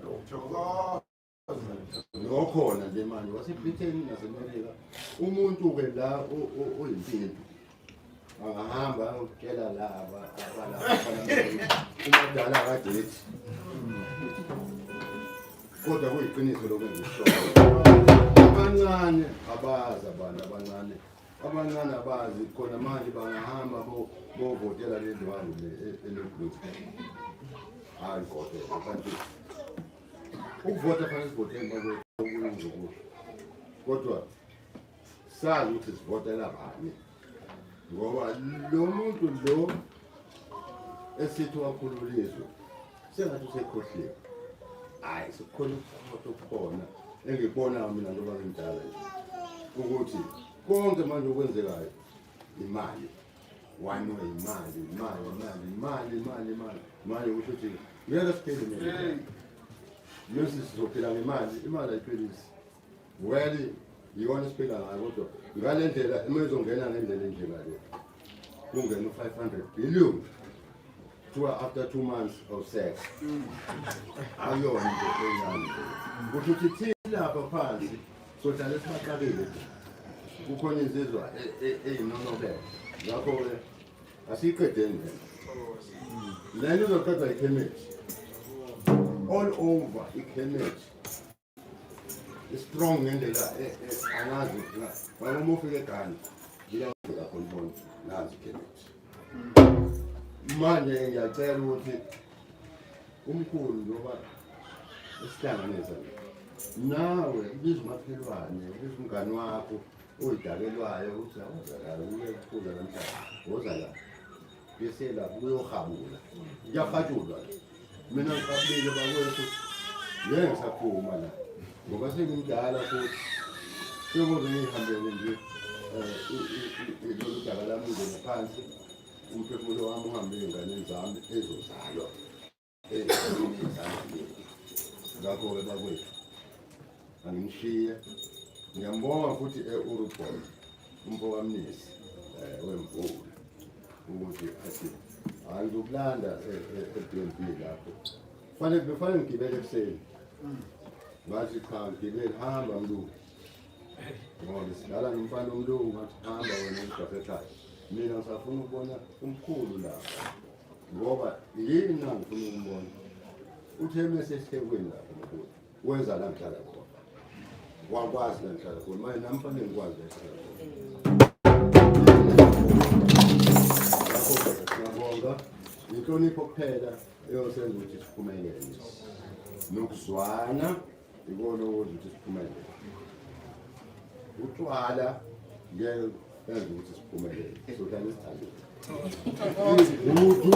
lo khona nje manje waseBritain naseMelika umuntu-ke la oyimpilo angahamba ayotshela laba umadala akadethi kodwa kuyiqiniso lokwenzisoyo abancane abazi abantu abancane abazi khona manje bangahamba bovotela le ndwangu le-blue hayi kodwa kanti ukuvota fanele sivotele bakwethu kodwa sazi ukuthi sivotela bani ngoba lo muntu lo esithi wakhululizwe sengathi usekhohliwe hayi sikukhona ukukhona engikubona mina ngoba ngimdala ukuthi konke manje okwenzekayo imali wano imali manje kusho ukuthi ngeke siphele imali mase sizophila ngemali imali ayiphelisi well yona siphila ngayo kodwa ngale ndlela imezongena ngendlela enjengale kungena u500 billion after 2 months of sex ayona into encane kusho ukuthi thina lapha phansi sohlala sibaxakile kukhona insizwa eyinonobele ngakho-ke asiyiqedeni le nto izoqedwa ikhemesi all over ikhemesi strong ngendlela angazi ngoba uma ufika egani ngiyaqeda khona ubona nazi ikhemesi manje ngiyacela ukuthi umkhulu ngoba esihlanganisa nawe ubiza umakhelwane ubiza umngani wakho oyidakelwayo ukuthi awuzakala uyekuphula namhlanje woza la bese la uyohabula kuyafatshulwa mina ngikabile bakwethu ngeke ngisaphuma la ngoba sengimdala futhi sekuze ngihambele nje lolu daba lami ngene phansi umphefumulo wami uhambe ey'nganeni zami ezozalwa ngakho-ke bakwethu angishiye ngiyambonga futhi e-Urubon umfokamnisi wemvula ukuthi athi angizokulanda e-BNB lapho kufanele ngigibele ekuseni ngathi cha ngigibele hamba mlungu ngoba sidlala nomfana omlungu ngathi hamba wena ujasekhaya mina ngisafuna ukubona umkhulu lapha ngoba yini na ngifuna ukumbona utheme sesihlekweni lapho mkhulu wenza la ngihlala khona wakwazi la ngihlala khona manje nami fanele ngikwazi la ngihlala khona inhlonipho kuphela eyosenza ukuthi siphumelele. Nokuzwana ikona okwenza ukuthi siphumelele. Utshwala ngeke benze ukuthi siphumelele. Sohlala isithando. Umuntu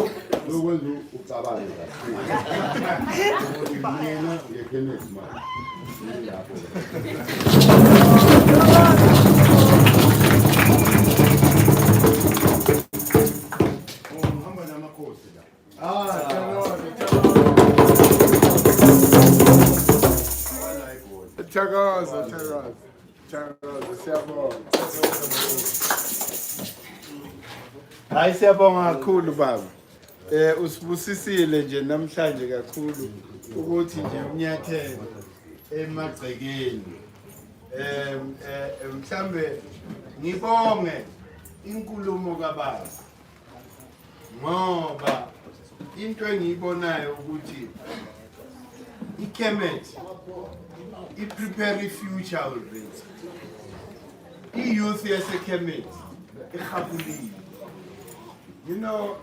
lokwenza ucabange kakhulu. Ukuthi mina ngekhemisi manje. Lapho. Uhamba namakhosi la. Thokoza, siyabonga. Hayi siyabonga kakhulu baba. Usibusisile nje namhlanje kakhulu ukuthi nje unyathelo emagcekeni. Mhlambe ngibonge inkulumo kababa. Ngoba into engiyibonayo ukuthi iKemet i-prepare i-future already. I-youth yaseKemet ihabulile. You know,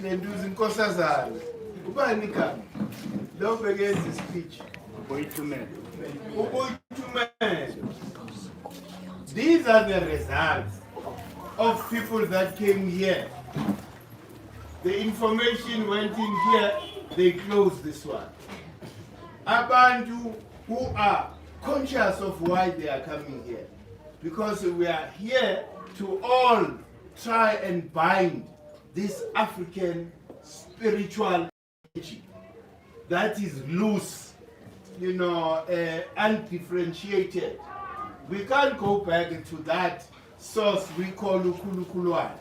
lenduzi inkosazana ubani igama lo bekenza ispeech Boyitumen. These are the results of people that came here. The information went in here, they closed this one. Abantu who are conscious of why they are coming here. Because we are here to all try and bind this African spiritual energy that is loose, you know, undifferentiated. We can't go back to that source we call Ukulukulwan,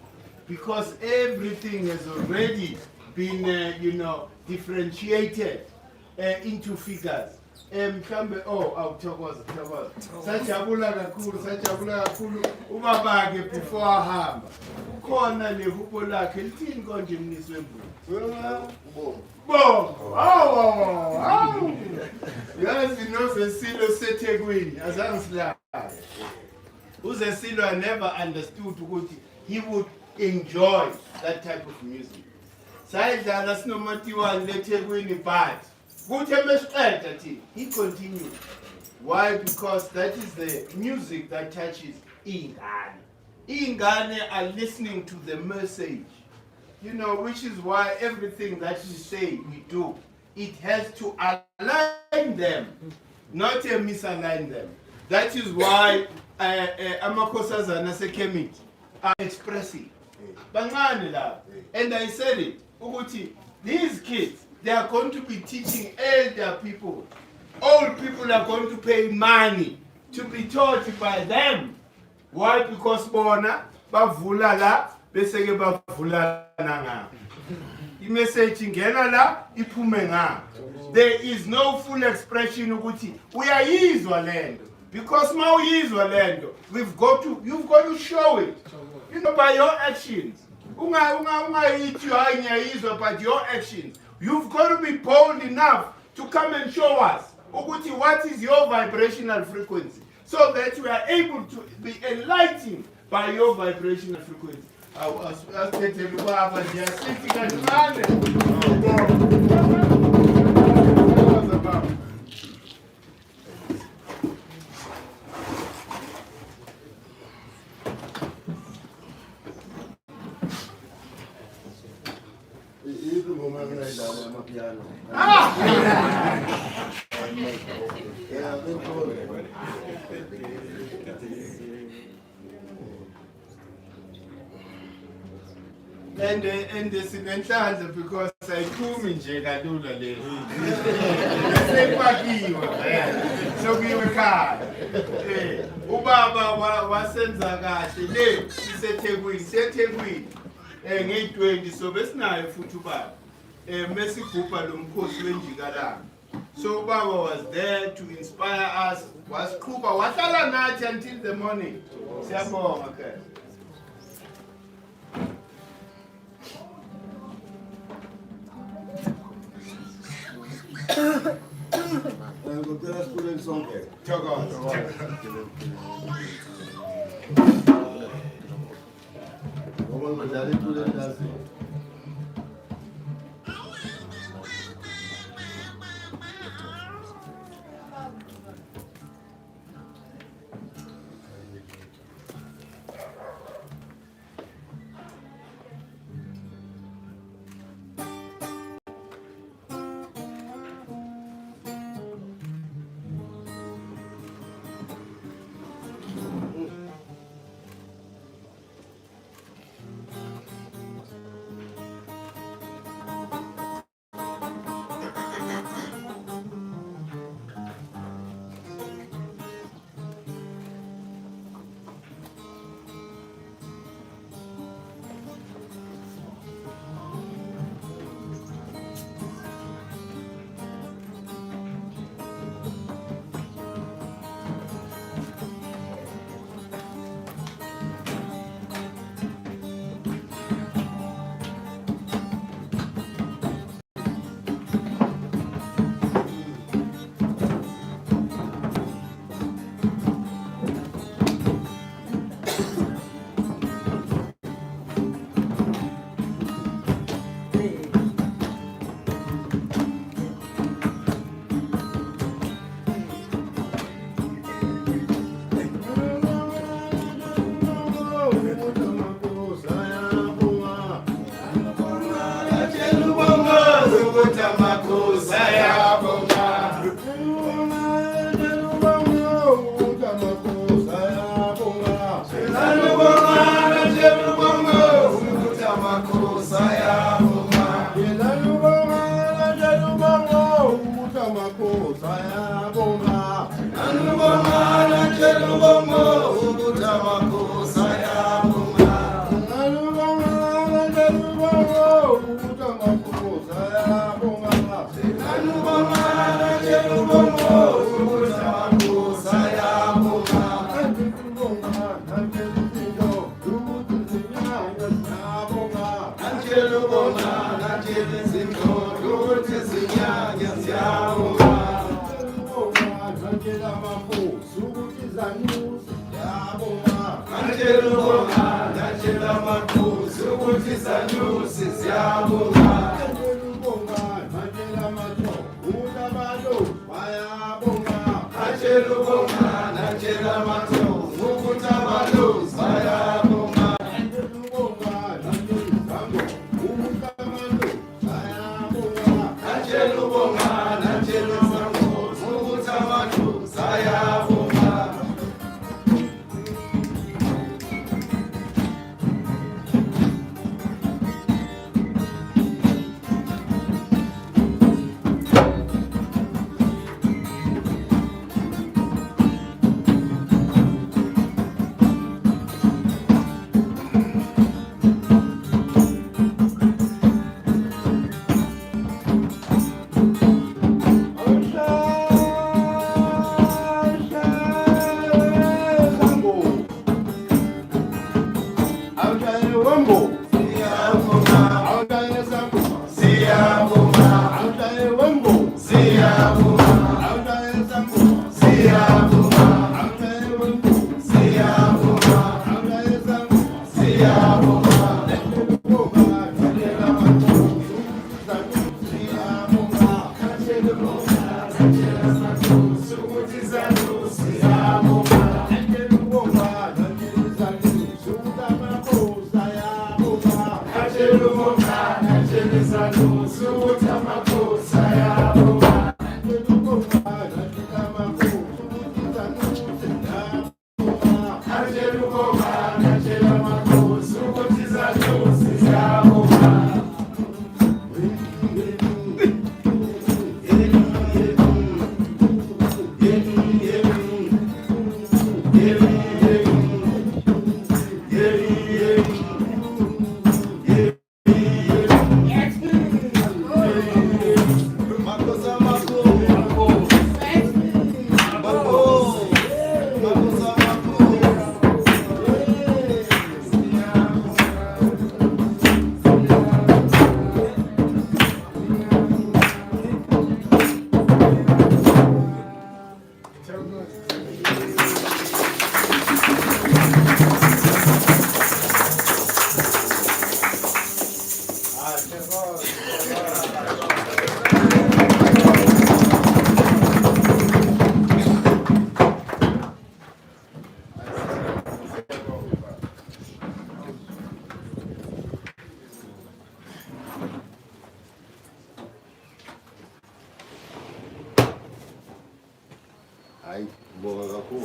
because everything has already been, you know, differentiated into figures. Mhlambe awuthokoza sajabula kakhulu ubabake before ahamba khona lehubo lakhe lithini konje mnisi wembuzi yazi noZesilo seThekwini azange silala uZesilo I never understood ukuthi he would enjoy that type of music sayidlala sinomatiwani leThekwini but he continued. Why? Because that is the music that touches Ingane. Ingane are listening to the message, you know, which is why everything that we say, we do, it has to align them, not misalign them. That is why Amakosazana Sekemit are expressing. Bangane la. And I said it, Uguti, these kids, they are going to be teaching elder people. Old people are going to pay money to be taught by them. Why? Because bona bavula la beseke bavula nga. I-message ingena la iphume nga. There is no full expression ukuthi uyayizwa lento. Because ma uyizwa lento, you've got to show it. You know, by your actions. But your actions. You've got to be bold enough to come and show us what is your vibrational frequency so that we are able to be enlightened by your vibrational frequency. And this in enhlanhla because ayiphumi nje kalula le. Sepakiwe sokuyiwe ekhaya. Ubaba wasenza kahle le siseThekwini nge-20 so besinayo futhi ubaba. Mesigubha lo mkhosi wenjikalanga. So Baba was there to inspire us. Wasiqhubha wahlala nathi until the morning. Siyabonga ke. Ngicela sikhuleni sonke. Thokoza. udlala iculo elaziyo.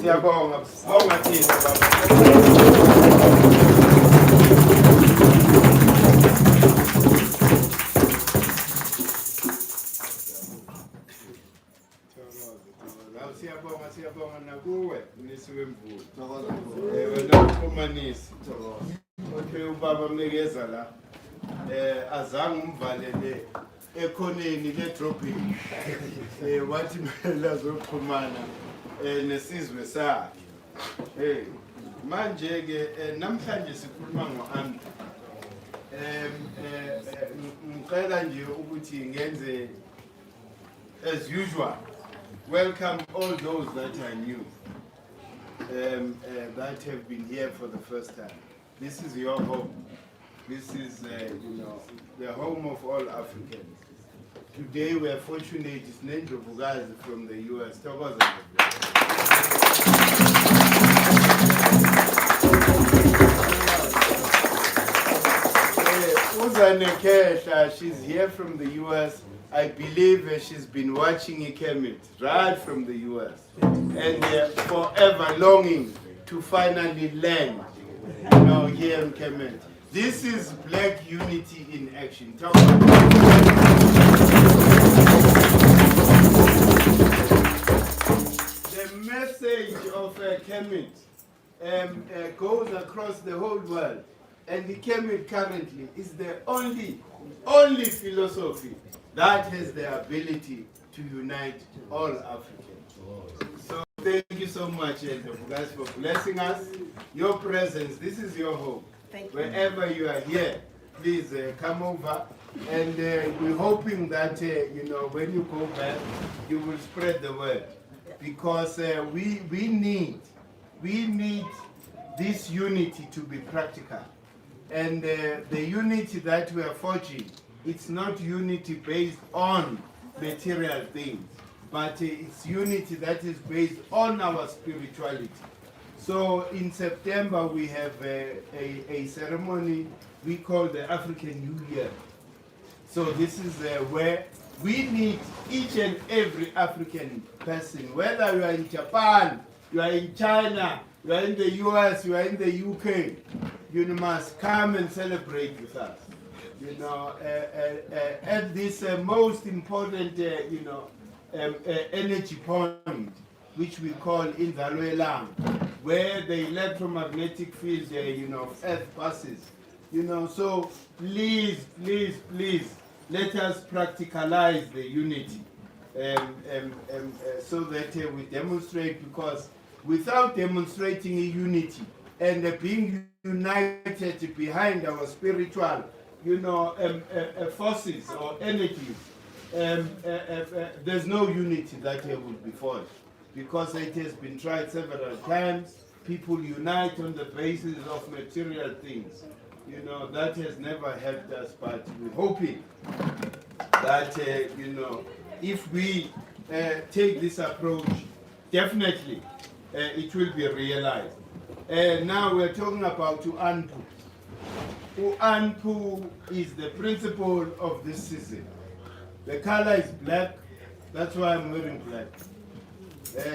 Siyabonga, sibonga thina baba. Siyabonga nakuwe nisiwe mvula. Wena umanisi. Okay ubaba mnikeza la. Azange umvalele ekhoneni le dropping. Wathi mela zoxhumana nesizwe sakhe. Manje ke namhlanje sikhuluma ngo-Anpu. Ngicela nje ukuthi ngenze as usual. Welcome all those that I knew, that have been here for the first time. This is your home. This is, the home of all Africans. Today we are fortunate, it's Nendro Bugazi from the US. Uzane Kesha, she's here from the US. I believe she's been watching Kemet right from the US and forever longing to finally land, here in Kemet. This is Black unity in action. The message of Kemet goes across the whole world, and the Kemet currently is the only philosophy that has the ability to unite all Africans. So thank you so much, guys, for blessing us. Your presence, this is your home. Wherever you are here, please come over. And we're hoping that, when you go back, you will spread the word. Because we need this unity to be practical. And the unity that we are forging, it's not unity based on material things, but it's unity that is based on our spirituality. So in September we have a ceremony we call the African New Year. So this is where we need each and every African person, whether you are in Japan, you are in China, you are in the US, you are in the UK, you must come and celebrate with us. At this most important, energy point, which we call Indalo Elang, where the electromagnetic field, of Earth passes. So please, let us practicalize the unity, so that we demonstrate, because without demonstrating a unity and being united behind our spiritual forces or energies, there's no unity that will be forged, because it has been tried several times. People unite on the basis of material things. That has never helped us, but we're hoping that, if we take this approach, definitely it will be realized. Now we're talking about Anpu. Anpu is the principle of this season. The color is black, that's why I'm wearing black.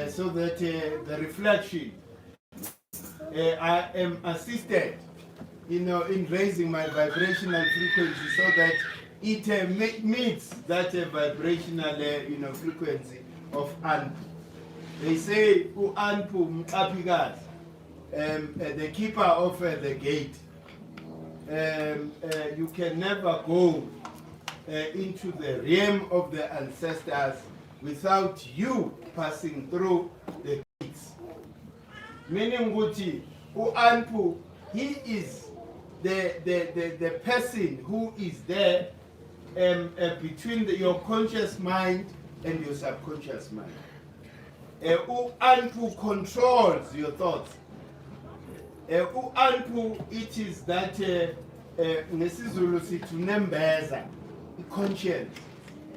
So that the reflection, I am assisted, in raising my vibrational frequency so that it meets that vibrational, frequency of Anpu. They say, Anpu Mkapigas, the keeper of the gate. You can never go into the realm of the ancestors without you passing through the gates. Meaning, Anpu, he is the person who is there between your conscious mind and your subconscious mind. Anpu controls your thoughts. Anpu, it is that nesizulu sithi unembeza, conscience.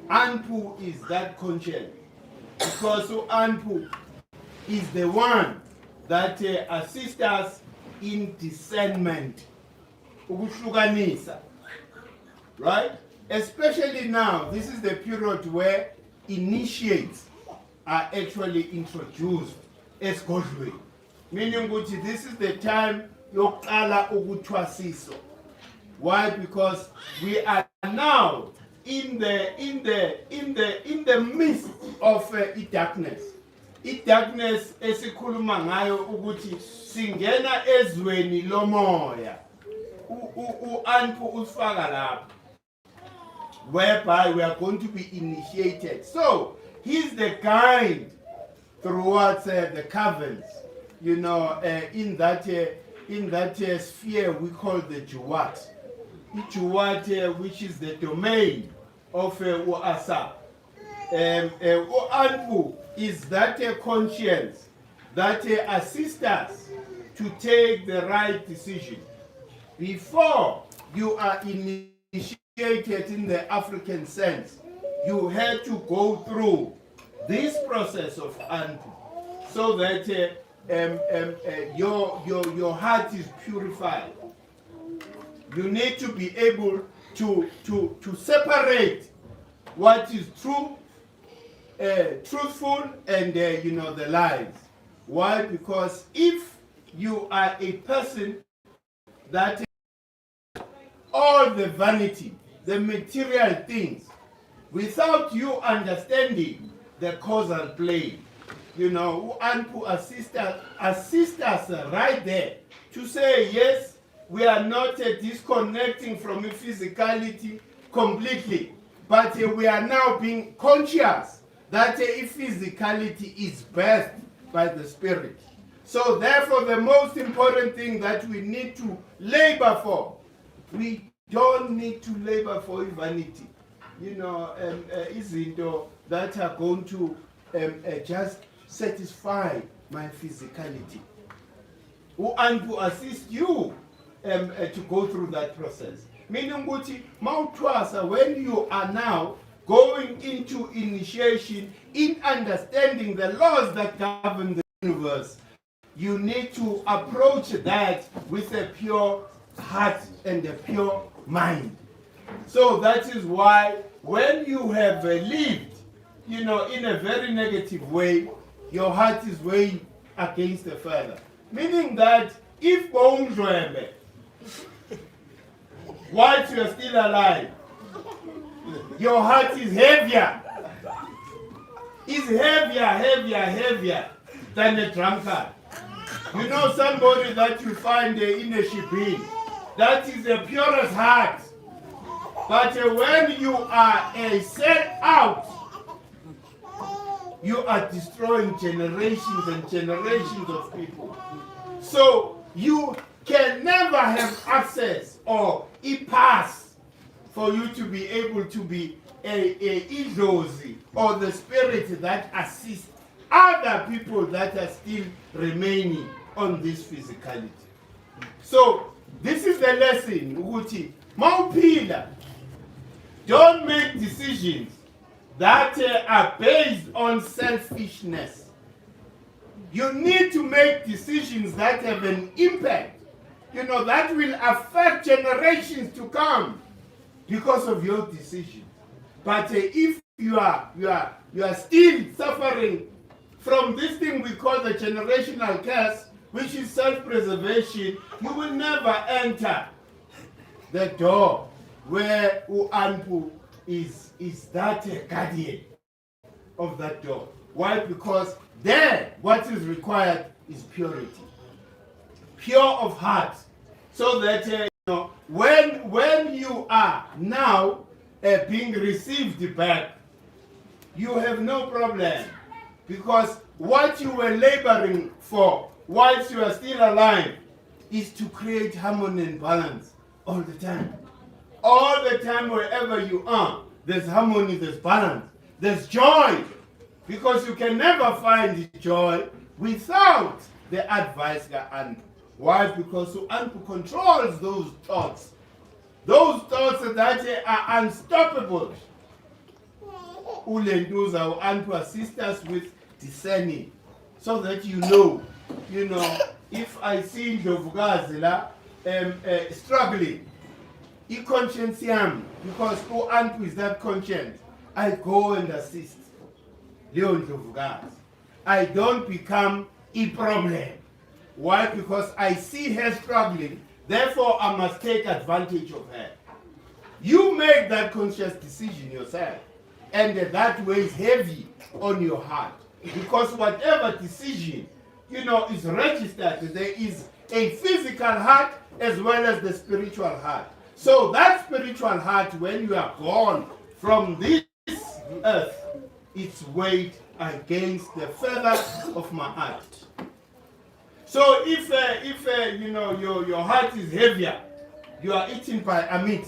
Anpu is that conscience, because Anpu is the one that assists us in discernment, ukuhlukanisa, right? Especially now, this is the period where initiates are actually introduced esigodlweni. Meaning ukuthi this is the time yokuqala ukuthwasiso. Why? Because we are now in the midst of darkness. Darkness esikhuluma ngayo ukuthi singena ezweni lomoya. Anpu usifaka lapha. Whereby we are going to be initiated. So he's the guide towards the caverns. You know, in that sphere we call the Juwat. Juwat, which is the domain of Uasa. Anpu is that conscience that assists us to take the right decision. Before you are initiated in the African sense, you had to go through this process of Anpu so that your heart is purified. You need to be able to separate what is true, truthful, and the lies. Why? Because if you are a person that all the vanity, the material things, without you understanding the causal plane, Anpu assist us right there to say, yes, we are not disconnecting from physicality completely, but we are now being conscious that physicality is birthed by the Spirit. So therefore, the most important thing that we need to labor for, we don't need to labor for vanity. Izinto that are going to just satisfy my physicality. Anpu assist you to go through that process. Meaning, when you are now going into initiation in understanding the laws that govern the universe, you need to approach that with a pure heart and a pure mind. So that is why when you have lived, in a very negative way, your heart is way against the Father. Meaning that if whilst you are still alive, your heart is heavier. Is heavier than a drunkard. You know somebody that you find in a shibin, that is the purest heart. But when you are set out, you are destroying generations and generations of people. So you can never have access or a pass for you to be able to be a idlozi or the spirit that assists other people that are still remaining on this physicality. So this is the lesson, Uguti. Maupila, don't make decisions that are based on selfishness. You need to make decisions that have an impact, that will affect generations to come because of your decision. But if you are still suffering from this thing we call the generational curse, which is self-preservation, you will never enter the door where Anpu is that guardian of that door. Why? Because there what is required is purity. Pure of heart. So that when you are now being received back, you have no problem. Because what you were laboring for whilst you are still alive is to create harmony and balance all the time. All the time, wherever you are, there's harmony, there's balance, there's joy. Because you can never find joy without the advice of Anpu. Why? Because Anpu controls those thoughts. Those thoughts that are unstoppable. Ulenduza Anpu assist us with discerning. So that if I see Ndovugazela struggling, conscience yam, because Anpu is that conscience, I go and assist. I don't become a problem. Why? Because I see her struggling, therefore I must take advantage of her. You make that conscious decision yourself, and that weighs heavy on your heart. Because whatever decision, is registered, there is a physical heart as well as the spiritual heart. So that spiritual heart, when you are gone from this earth, it's weighed against the feather of my heart. So if your heart is heavier, you are eaten by a meat.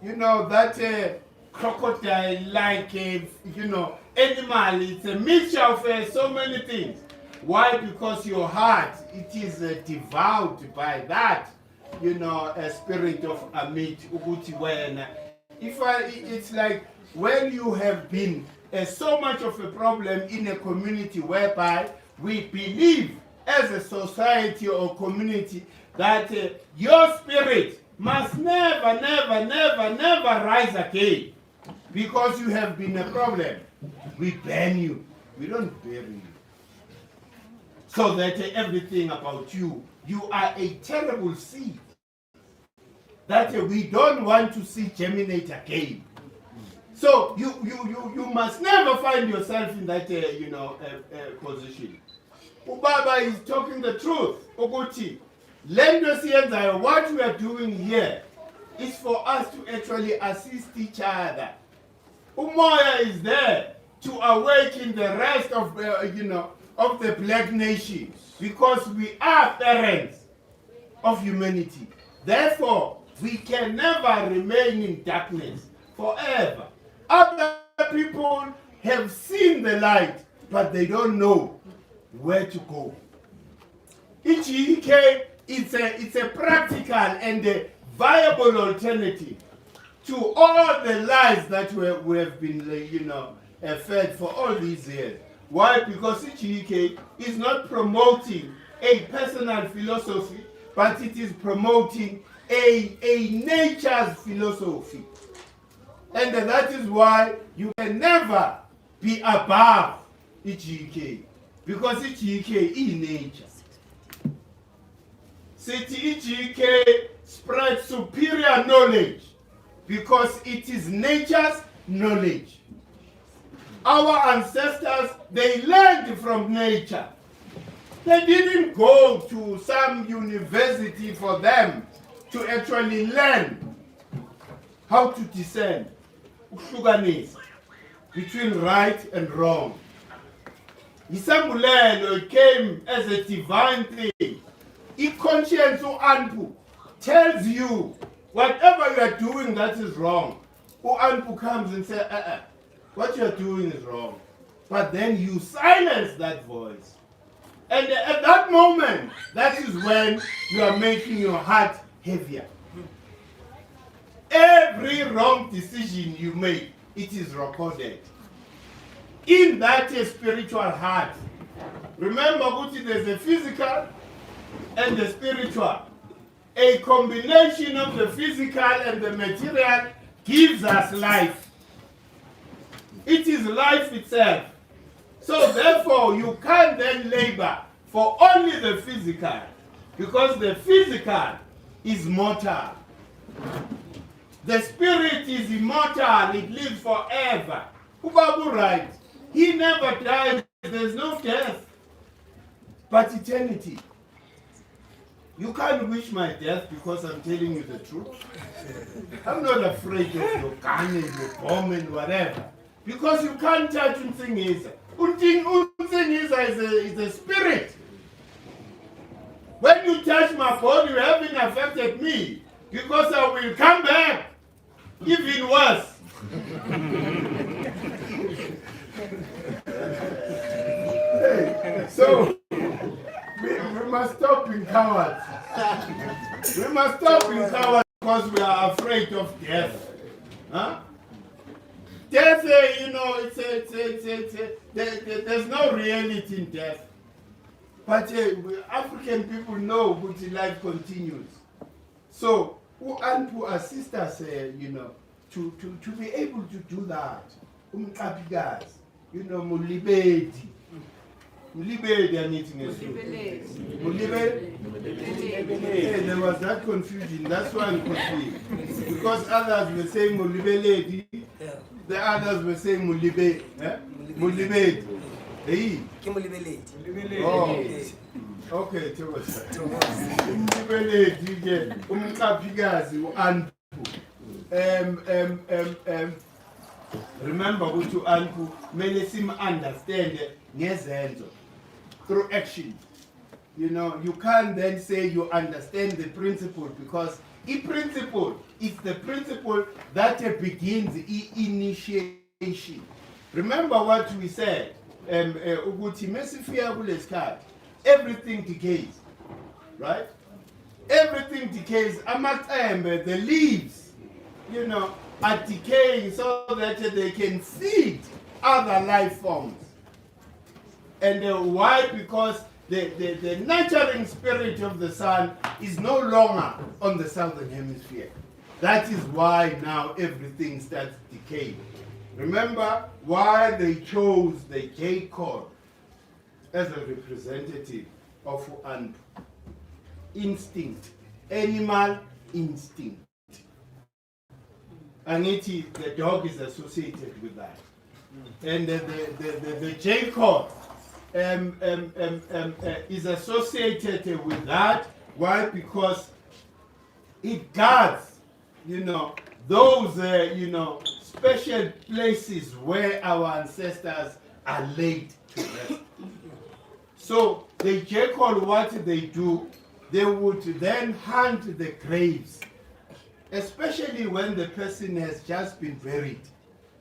That crocodile-like, animal. It's a mixture of so many things. Why? Because your heart, it is devoured by that, a spirit of a meat. It's like when you have been so much of a problem in a community whereby we believe as a society or community that your spirit must never, never, never, never rise again because you have been a problem. We ban you. We don't bury you. So that everything about you are a terrible seed that we don't want to see germinate again. So you must never find yourself in that position. Ubaba is talking the truth. Oguti, what we are doing here is for us to actually assist each other. Umoya is there to awaken the rest of the black nation, because we are parents of humanity. Therefore, we can never remain in darkness forever. Other people have seen the light, but they don't know where to go. EGK, it's a practical and a viable alternative to all the lies that we have been fed for all these years. Why? Because EGK is not promoting a personal philosophy, but it is promoting a nature's philosophy. And that is why you can never be above EGK, because EGK is nature. City EGK spreads superior knowledge because it is nature's knowledge. Our ancestors, they learned from nature. They didn't go to some university for them to actually learn how to discern between right and wrong. Isambulelo came as a divine thing. Conscience Anpu tells you whatever you are doing that is wrong. Anpu comes and says, what you are doing is wrong. But then you silence that voice. And at that moment, that is when you are making your heart heavier. Every wrong decision you make, it is recorded in that spiritual heart. Remember, Guti, there's a physical and the spiritual. A combination of the physical and the material gives us life. It is life itself. So therefore, you can't then labor for only the physical, because the physical is mortal. The spirit is immortal, it lives forever. Ubabu right. He never dies, there's no death, but eternity. You can't wish my death because I'm telling you the truth. I'm not afraid of your gun and your bomb and whatever. Because you can't touch Unthingisa. Unthingisa is a spirit. When you touch my body, you haven't affected me. Because I will come back even worse. So, we must stop being cowards. We must stop being cowards because we are afraid of death. Huh? Death, there's no reality in death. But African people know that life continues. So, Anpu assist us, to be able to do that. Mulibeti. Mulibedi angithi ngeSuthu. Mulibedi. There was that confusion. That's why I'm confused. Because others were saying Mulibeledi, the others were saying Mulibedi. Mulibedi. Hey. Oh. Okay, Thomas. Mulibeledi ke umqaphikazi uAnpu. Remember ukuthi uAnpu mele sim understand ngezenzo through action. You know, you can't then say you understand the principle because the principle is the principle that begins initiation. Remember what we said, ukuthi mesifika kulesikhathi everything decays, right? Everything decays. The leaves, you know, are decaying so that they can feed other life forms. And why? Because the nurturing spirit of the sun is no longer on the southern hemisphere. That is why now everything starts decaying. Remember why they chose the J chord as a representative of Anpu. Instinct, animal instinct. And the dog is associated with that. And the J chord is associated with that. Why? Because it guards, you know, those, you know, special places where our ancestors are laid to rest. So the J-Call, what they do, they would then hunt the graves, especially when the person has just been buried.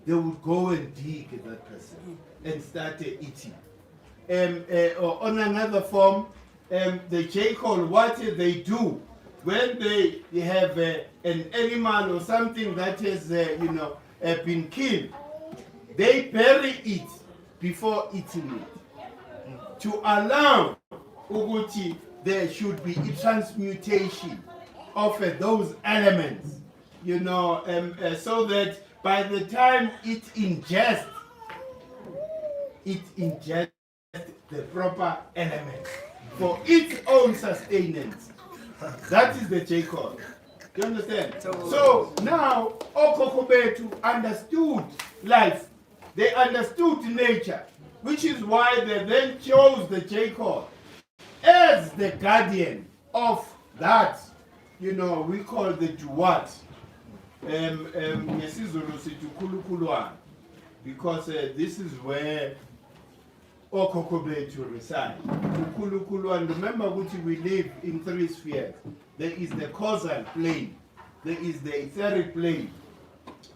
They would go and dig that person and start eating. Or on another form, the J-Call, what they do, when they have an animal or something that has, you know, been killed, they bury it before eating it to allow Uguti there should be a transmutation of those elements, you know, so that by the time it ingests the proper elements for its own sustenance. That is the J-Code. You understand? So now, Okokobetu understood life. They understood nature, which is why they then chose the J-Code as the guardian of that, you know, we call the Juwat. Because this is where Okokobetu reside. And remember, we live in three spheres. There is the causal plane, there is the etheric plane,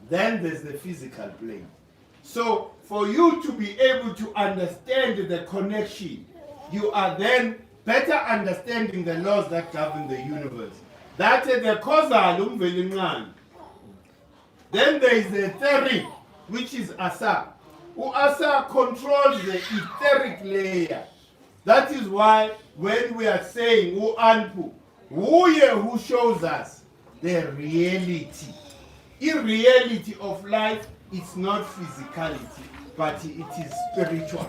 then there's the physical plane. So for you to be able to understand the connection, you are then better understanding the laws that govern the universe. That is the causal. Then there is the etheric, which is Asa. Asa controls the etheric layer. That is why when we are saying Anpu, who shows us the reality. In reality of life, it's not physicality, but it is spiritual.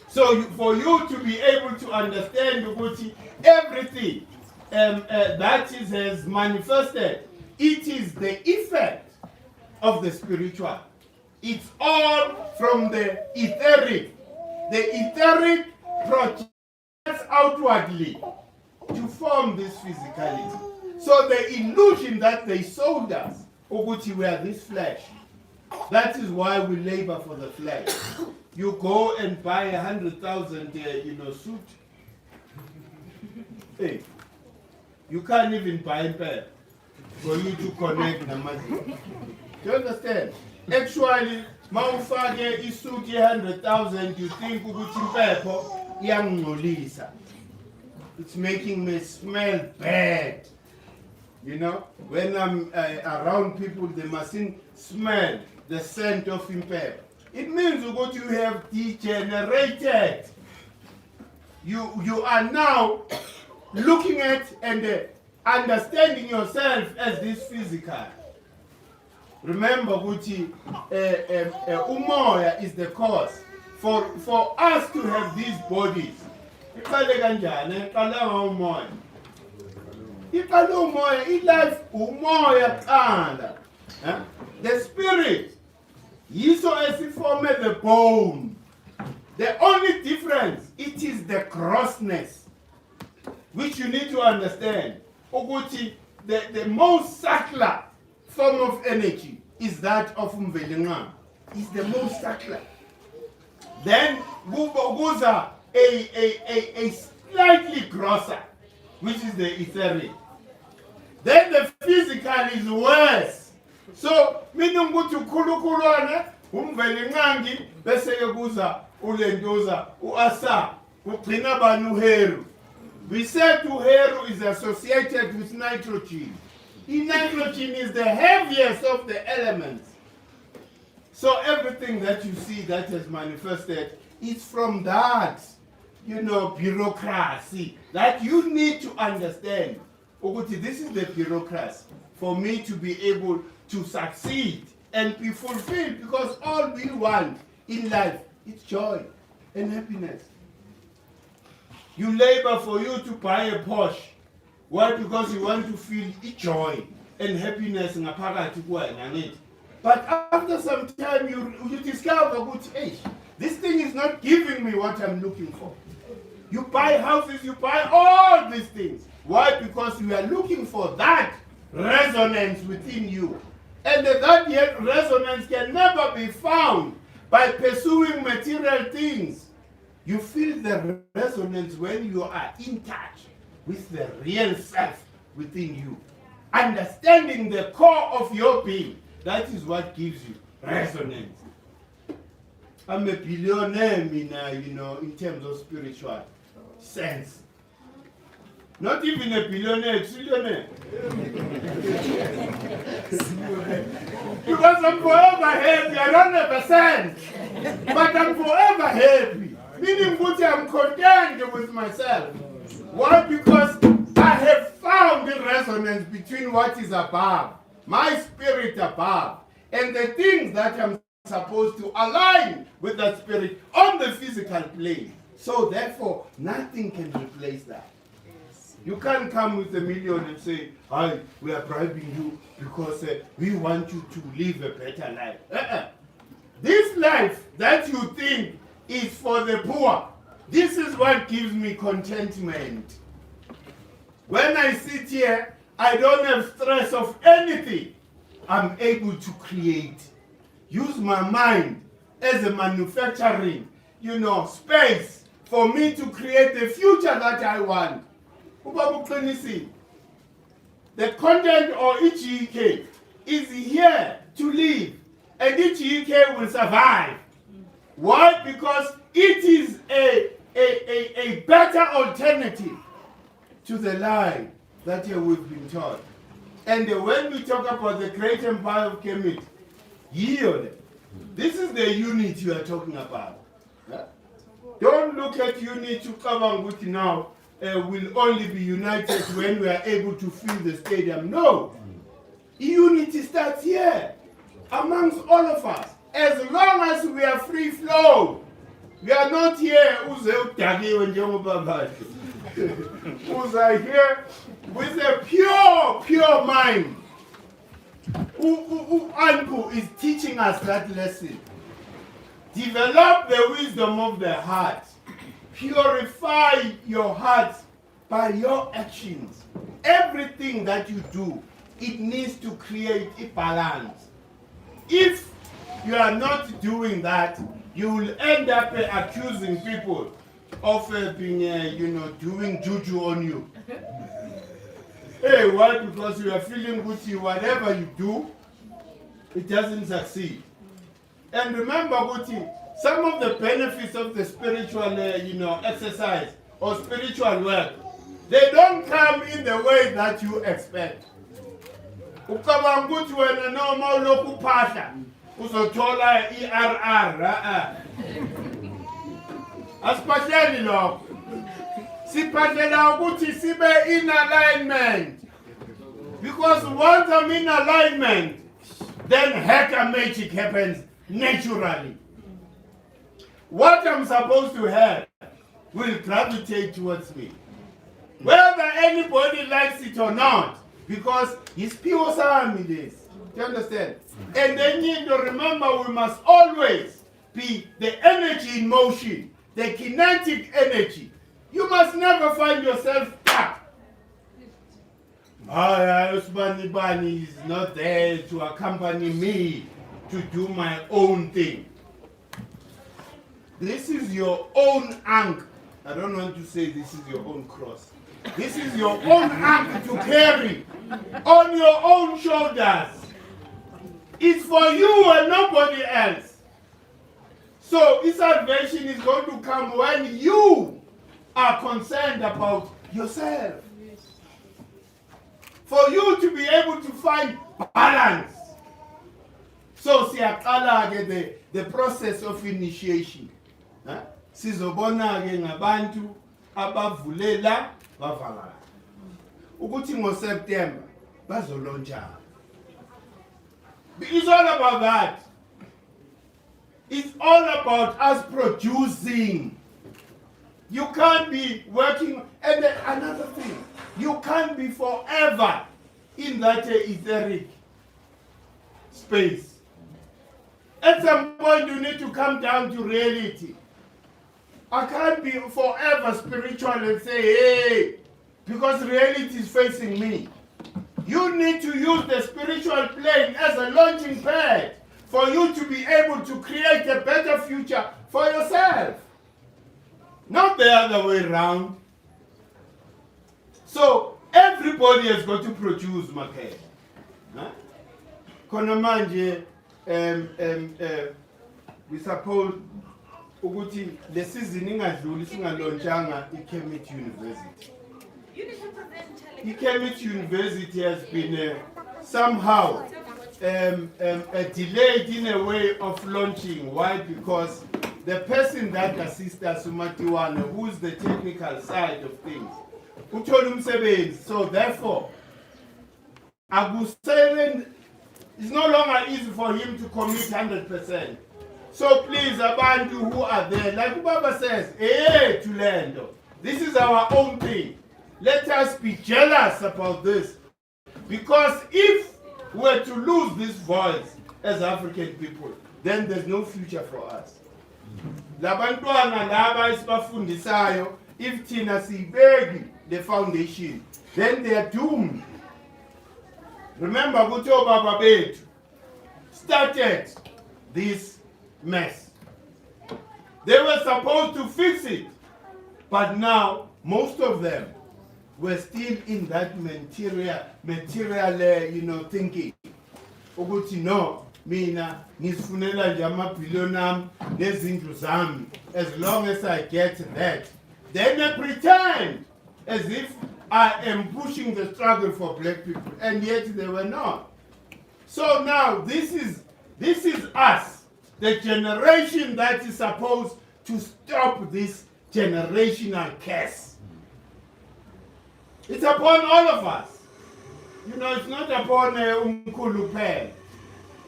So for you to be able to understand everything that has manifested, it is the effect of the spiritual. It's all from the etheric. The etheric projects outwardly to form this physicality. So the illusion that they sold us, Oguti, we are this flesh. That is why we labor for the flesh. You go and buy 100,000, you know, suit. Hey, you can't even buy a pair for you to connect the money. Do you understand? Actually, Maufage is suit 100,000. You think Uguti Pepo, young Nolisa. It's making me smell bad. You know, when I'm around people, they mustn't smell the scent of impep. It means what you have degenerated. You are now looking at and understanding yourself as this physical. Remember, Guti, Umoya is the cause. for us to have these bodies, iqale kanjani? Iqala ngomoya. Iqala umoya, ilife umoya kuqala. The spirit, yiso esifome the bone. The only difference, it is the grossness, which you need to understand. Ukuthi, the most subtle form of energy is that of umvelengqangi. Is the most subtle. Then kuza a slightly grosser, which is the etheric. Then the physical is worse. So meaning ukuthi ukhulukhulwana umvelengqangi bese ke kuza ulendoza uasa ugcina bani uheru. We said uheru is associated with nitrogen. Nitrogen is the heaviest of the elements. So everything that you see that has manifested is from that, bureaucracy that you need to understand. Ukuthi, this is the bureaucracy for me to be able to succeed and be fulfilled, because all we want in life is joy and happiness. You labor for you to buy a Porsche. Why? Because you want to feel joy and happiness in a party. But after some time, you discover, hey, this thing is not giving me what I'm looking for. You buy houses, you buy all these things. Why? Because you are looking for that resonance within you. And that resonance can never be found by pursuing material things. You feel the resonance when you are in touch with the real self within you. Understanding the core of your being, that is what gives you resonance. I'm a billionaire, in terms of spiritual sense. Not even a billionaire, a trillionaire. Because I'm forever happy. I don't have a cent, but I'm forever happy. Meaning, I'm content with myself. Why? Because I have found the resonance between what is above, my spirit above, and the things that I'm supposed to align with that spirit on the physical plane. So therefore, nothing can replace that. You can't come with $1 million and say, "Hi, we are bribing you because we want you to live a better life." This life that you think is for the poor, this is what gives me contentment. When I sit here, I don't have stress of anything. I'm able to create. Use my mind as a manufacturing, space for me to create the future that I want. The content or each EK is here to live, and each EK will survive. Why? Because it is a better alternative to the lie that we've been taught. And when we talk about the great empire of Kemet, yield. This is the unit you are talking about. Don't look at unit to Kavanguti now. Will only be united when we are able to fill the stadium. No. Unity starts here, amongst all of us. As long as we are free flow, we are not here who's are here with a pure mind. Anpu is teaching us that lesson. Develop the wisdom of the heart. Purify your heart by your actions. Everything that you do, it needs to create a balance. If you are not doing that, you will end up accusing people of being, doing juju on you. Hey, why? Because you are feeling good. Whatever you do, it doesn't succeed. And remember, Guti, some of the benefits of the spiritual, exercise or spiritual work, they don't come in the way that you expect. Ukabanguti wena noma uloku phahla uzothola ERR. Asiphahleli lokho. Siphahlela ukuthi sibe in alignment. Because once I'm in alignment, then hacker magic happens naturally. what I'm supposed to have will gravitate towards me. Whether anybody likes it or not, because it's pure sami this. Do you understand? And then you need to remember we must always be the energy in motion, the kinetic energy. You must never find yourself stuck. Usbani Bani is not there to accompany me to do my own thing. This is your own anchor. I don't want to say this is your own cross. This is your own anchor to carry on your own shoulders. It's for you and nobody else. So this salvation is going to come when you are concerned about yourself. For you to be able to find balance. So siyaqala ke the process of initiation. Sizobona ke ngabantu abavulela bavala. Ukuthi ngoSeptember bazolontsha. It's all about that. It's all about us producing. You can't be working, and then another thing, you can't be forever in that etheric space. At some point you need to come down to reality. I can't be forever spiritual and say, hey, because reality is facing me. You need to use the spiritual plane as a launching pad for you to be able to create a better future for yourself. Not the other way around. So everybody has got to produce makhe. Khona manje we suppose ukuthi le season ingadluli singalonchanga iKhemet University. iKhemet University has been somehow delayed in a way of launching. Why? Because the person that assists us, Umatiwana, who is the technical side of things, so therefore, Abu Seven is no longer easy for him to commit 100%. So please, Abantu who are there, like Baba says, hey, Tulendo, this is our own thing. Let us be jealous about this. Because if we're to lose this voice as African people, then there's no future for us. Labantwana laba isibafundisayo, if thina sibeki the foundation, then they are doomed. Remember, Guto Baba Bet started this mess. They were supposed to fix it, but now most of them were still in that material, thinking. Ukuthi no, mina nisifunela nje amabhiliyoni ami nezindlu zami, as long as I get that. Then they pretend as if I am pushing the struggle for black people, and yet they were not. So now this is us, the generation that is supposed to stop this generational curse. It's upon all of us. It's not upon umkhulu kuphela.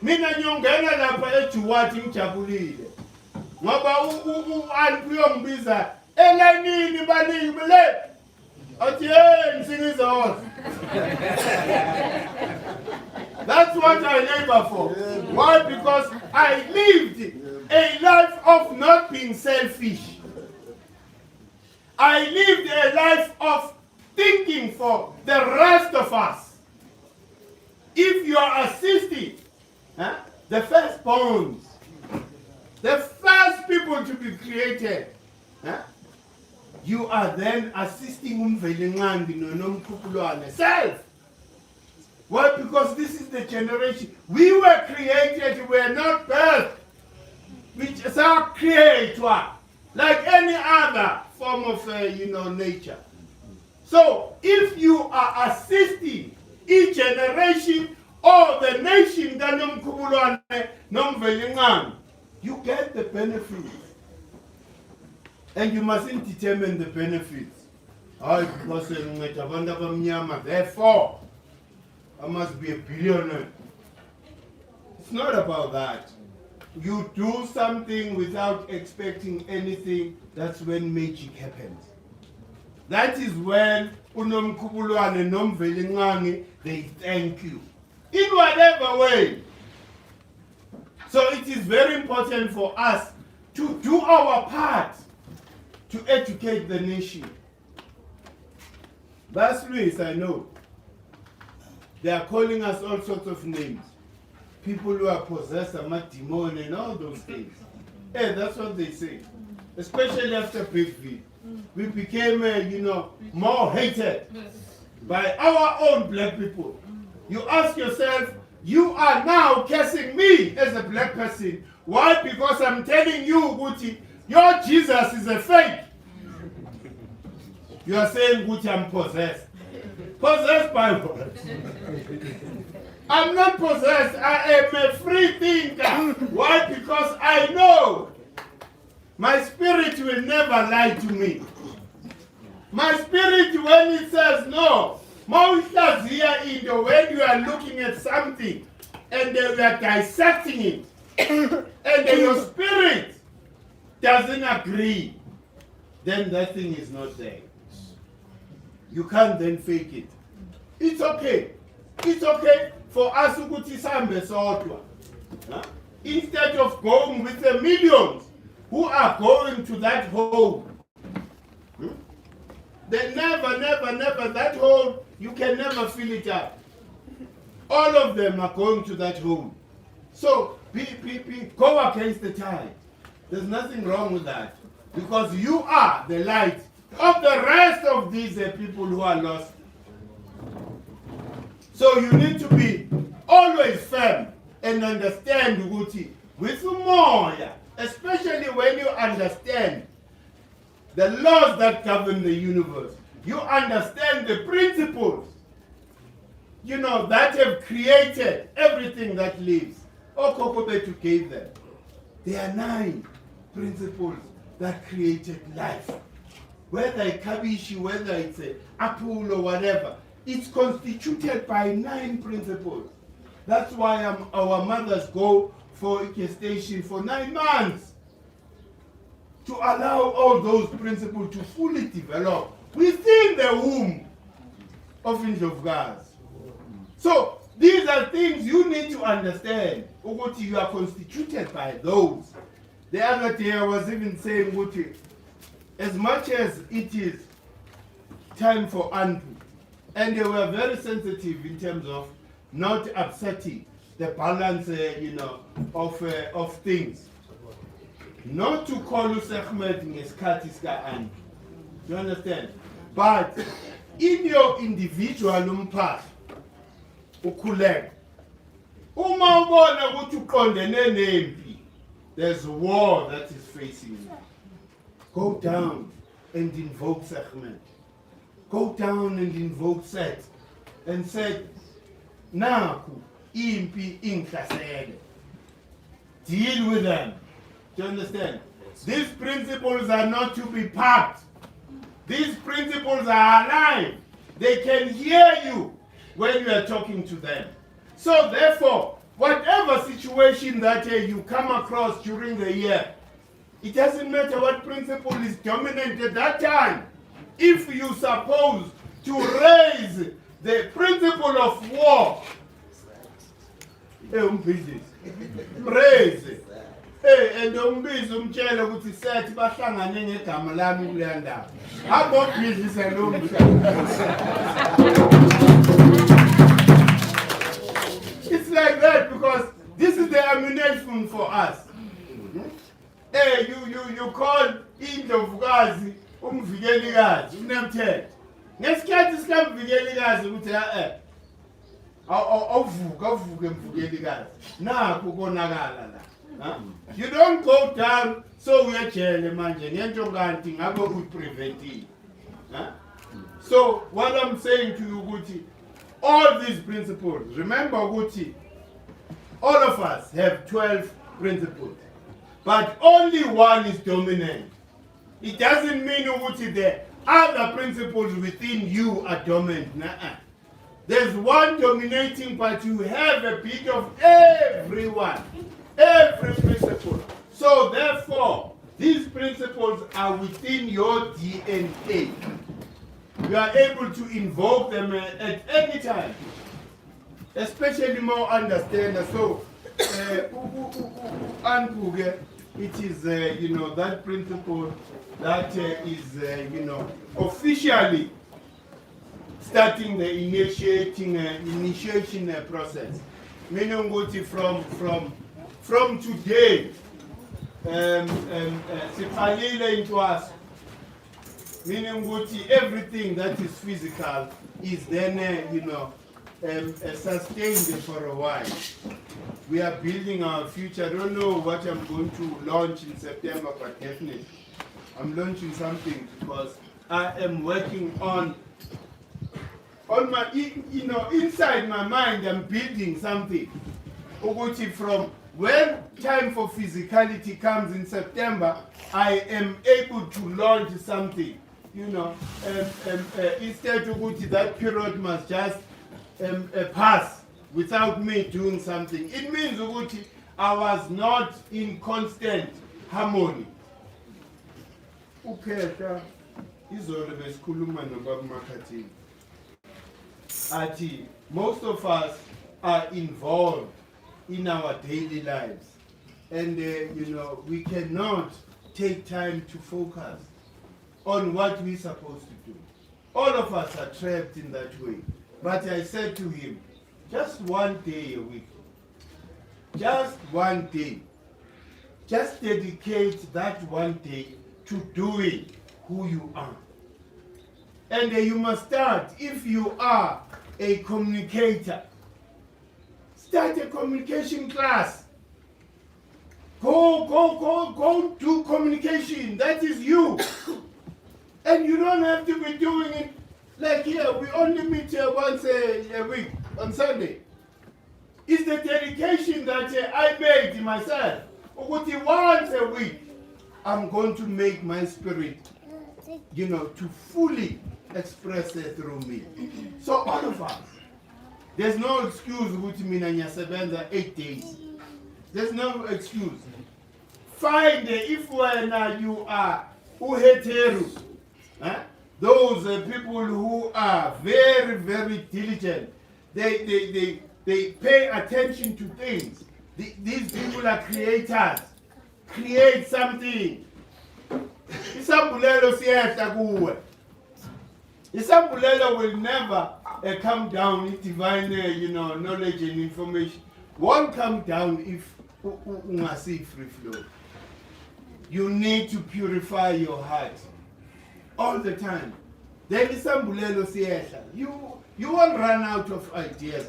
Mina ngiyongena lapha eJuwati ngijabulile. Ngoba Anpu yongibiza elanini baningi bele. Athi hey ngisingizona. That's what I labor for. Why? Because I lived a life of not being selfish. I lived a life of thinking for the rest of us. If you are assisting the firstborns, the first people to be created, you are then assisting umvelingandi nonomkhupulwane self. Why? Because this is the generation. We were created, we are not birthed. Which is our creator, like any other form of nature. So if you are assisting each generation or the nation you get the benefits. And you mustn't determine the benefits. Therefore, I must be a billionaire. It's not about that. you do something without expecting anything, that's when magic happens. That is when unomkhubulwane nomvelinqangi, they thank you. In whatever way. So it is very important for us to do our part to educate the nation. That's Luis, I know. They are calling us all sorts of names. People who are possessed, demon and all those things. Yeah, that's what they say. Especially after Big V. We became, more hated by our own black people. You ask yourself, you are now cursing me as a black person. Why? Because I'm telling you, Guti, your Jesus is a fake. You are saying, Guti, I'm possessed. Possessed by what? I'm not possessed. I am a free thinker. Why? Because I know my spirit will never lie to me. My spirit, when it says no, when you are looking at something and we are dissecting it, and your spirit doesn't agree, then that thing is not there. You can't then fake it. It's okay. It's okay for us to go to Sambe Sotwa. Instead of going with the millions who are going to that hole. They never, that hole, you can never fill it up. All of them are going to that hole. So, go against the tide. There's nothing wrong with that. Because you are the light of the rest of these people who are lost. So you need to be always firm and understand Uguti with more, especially when you understand the laws that govern the universe. You understand the principles, that have created everything that lives. Okokobetu gave them. There are 9 principles that created life. Whether it's Kabishi, whether it's Anpu or whatever, it's constituted by 9 principles. That's why our mothers go for gestation for 9 months to allow all those principles to fully develop within the womb of Indlovgas. So these are things you need to understand. Uguti, you are constituted by those. The other day I was even saying, Uguti, as much as it is time for Anpu, and they were very sensitive in terms of not upsetting the balance, of things. Not to call Ahmed ngesikhathi sika Anpu. You understand? But in your individual umphathi ukhuleka. Uma ubona ukuthi uqondene nempi, there's a war that is facing you. Go down and invoke Ahmed. Go down and invoke Set and say, Naku, impi inkasele. Deal with them. Do you understand? These principles are not to be packed. These principles are alive. They can hear you when you are talking to them. So therefore, whatever situation that you come across during the year, it doesn't matter what principle is dominant at that time. If you suppose to raise the principle of war, raise it. And umbizo umtshele ukuthi sethi bahlangane ngegama lami kuleya ndawo. Abobhizi lo It's like that because this is the ammunition for us. Hey, you call Indlovkazi umvikelikazi unemthetho. Ngesikhathi sikamvikelikazi ukuthi awuvuke mvikelikazi. Nakho konakala la. You don't go down so uyajele manje ngento kanti ngabe uyipreventile. So what I'm saying to you ukuthi all these principles, remember ukuthi all of us have 12 principles, but only one is dominant. It doesn't mean ukuthi the other principles within you are dominant. There's one dominating, but you have a bit of everyone. Every principle. So therefore, these principles are within your DNA. You are able to invoke them at any time, especially more understander. So, Anpu, it is that principle that is officially starting the initiation process. Meaning from today, siphalile into us. Meaning everything that is physical is then sustained for a while. We are building our future. I don't know what I'm going to launch in September, but definitely I'm launching something because I am working on my, inside my mind. I'm building something. From when time for physicality comes in September, I am able to launch something. Instead of that period must just pass without me doing something. It means I was not in constant harmony. Ukhetha izolo besikhuluma nobaba Makhathini. Athi most of us are involved in our daily lives, and we cannot take time to focus on what we're supposed to do. All of us are trapped in that way. But I said to him, just one day a week, just one day, just dedicate that one day to doing who you are. And you must start, if you are a communicator, start a communication class. Go do communication. That is you. And you don't have to be doing it like here. We only meet here once a week on Sunday. It's the dedication that I made myself. Once a week, I'm going to make my spirit, to fully express it through me. So all of us, there's no excuse with me and Yasebenza 8 days. There's no excuse. Find if when you are uheteru, those people who are very, very diligent, they pay attention to things. These people are creators. Create something. Isambulelo siyehla kuwe. Isambulelo will never come down in divine knowledge and information. Won't come down if ungasi free flow. You need to purify your heart all the time. Then isambulelo siyehla. You won't run out of ideas.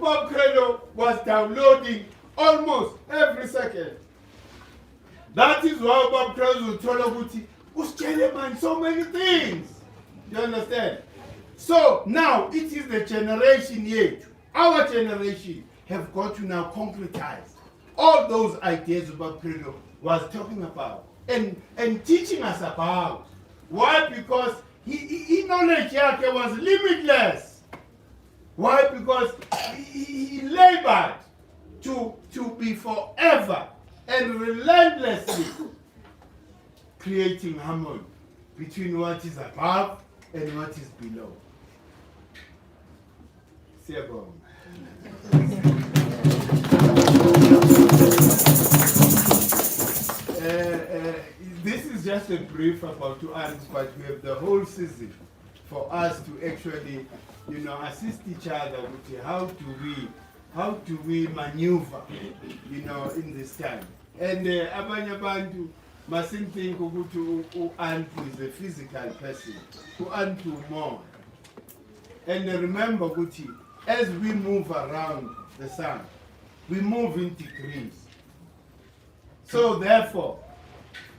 Bob Credo was downloading almost every second. That is why Bob Credo told Abuti, so many things. You understand? So now it is the generation yet. Our generation have got to now concretize all those ideas Bob Credo was talking about and teaching us about. Why? Because his knowledge was limitless. Why? Because he labored to be forever and relentlessly creating harmony between what is above and what is below. This is just a brief about 2 hours, but we have the whole season for us to actually, assist each other with how do we maneuver, in this time. And abanye abantu mustn't think ukuthi Anpu is a physical person. Anpu more. And remember, Guti, as we move around the sun, we move in degrees. So therefore,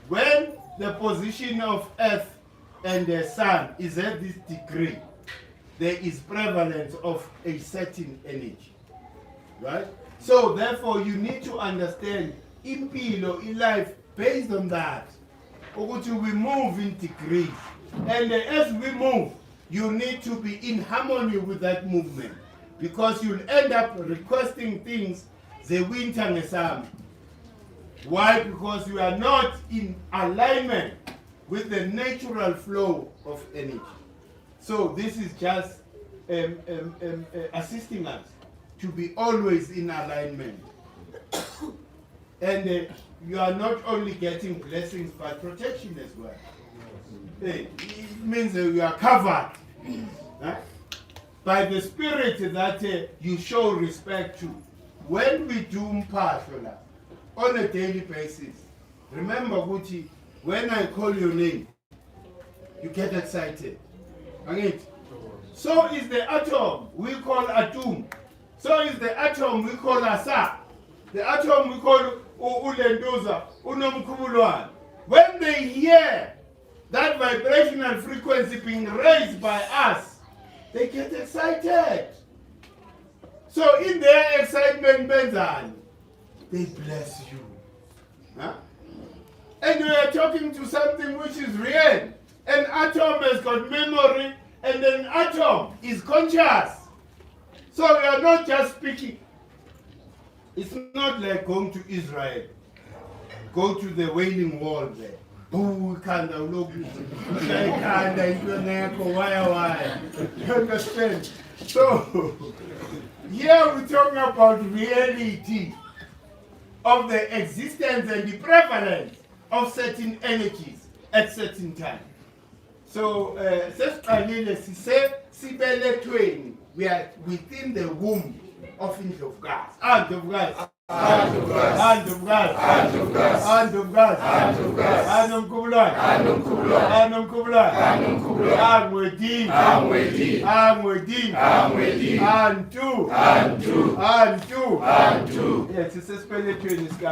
when the position of Earth and the sun is at this degree, there is prevalence of a certain energy. Right? So therefore, you need to understand impilo, in life, based on that. We move in degrees. And as we move, you need to be in harmony with that movement. Because you'll end up requesting things the winter ngesami. Why? Because we are not in alignment with the natural flow of energy. So this is just assisting us to be always in alignment. And you are not only getting blessings but protection as well. It means that you are covered by the spirit that you show respect to. When we do mpahlo on a daily basis, remember Guti, when I call your name, you get excited. Right? So is the atom we call atum. So is the atom we call asa. The atom we call ulendoza, unomkubulwan. When they hear that vibrational frequency being raised by us, they get excited. So in their excitement, Benzan, they bless you. Huh? And we are talking to something which is real. An atom has got memory, and an atom is conscious. So we are not just speaking. It's not like going to Israel. Go to the Wailing Wall there. You understand? So here we're talking about reality of the existence and the prevalence of certain energies at certain time. So we are within the womb of Indlovukazi. Andlovukazi. Andlovukazi. Andlovukazi. Andlovukazi. Anomkhubulwane. Anomkhubulwane. Angwedini. Antu. Yes, sisesibelethweni sika.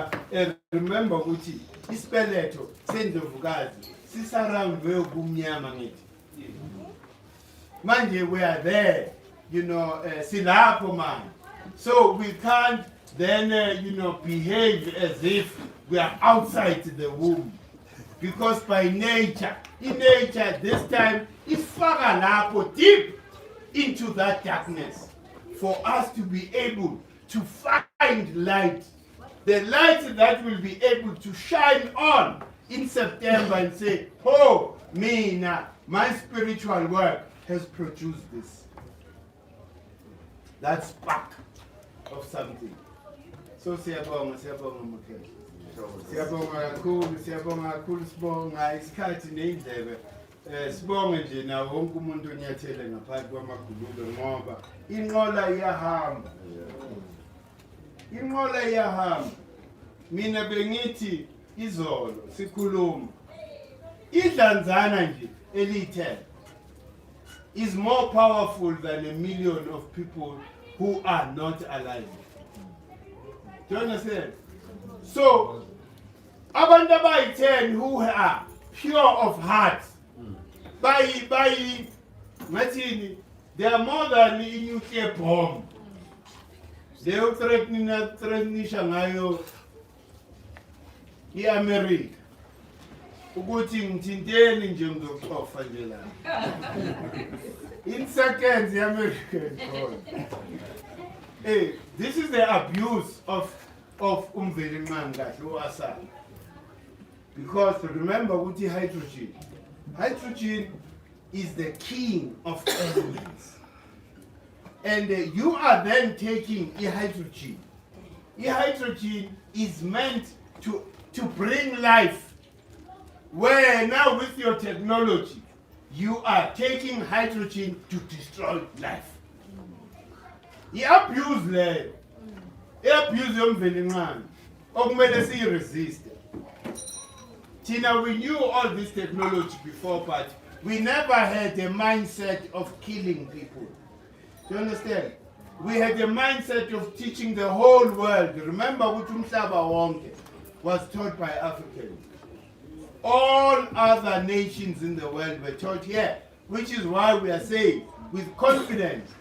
Remember ukuthi isibeletho seNdlovukazi sisarroundwe ubumnyama ngithi. Manje we are there, silapho man. So we can't then, behave as if we are outside the womb. Because by nature, in nature, this time, is far lapho deep into that darkness for us to be able to find light. The light that will be able to shine on in September and say, oh, my spiritual work has produced this. That spark of something. So siyabonga mkhulu. Siyabonga kakhulu sibonga isikhathi neindlebe. Sibonge nje na wonke umuntu onyathele ngaphansi kwamagulube ngoba inqola iyahamba. Inqola iyahamba. Mina bengithi izolo sikhuluma. Idlanzana nje elithe is more powerful than 1 million of people who are not alive. Do you understand? So, abantu abayi-10 who are pure of heart, they are more than a nuclear bomb. They are threatening ngayo i-America. Ukuthi ngithinteni nje ngizoxofa nje la. In seconds i-America is gone. Hey, this is the abuse of umvelinqangi kahle uAsali. Because remember ukuthi hydrogen is the king of elements. And you are then taking hydrogen. Hydrogen is meant to bring life. Where now with your technology, you are taking hydrogen to destroy life. I-abuse leyo. I-abuse yomvelinqangi. Okumele siyi-resist. Tina, we knew all this technology before, but we never had a mindset of killing people. Do you understand? We had a mindset of teaching the whole world. Remember, ukuthi umhlaba wonke was taught by Africans. All other nations in the world were taught here, which is why we are saying with confidence,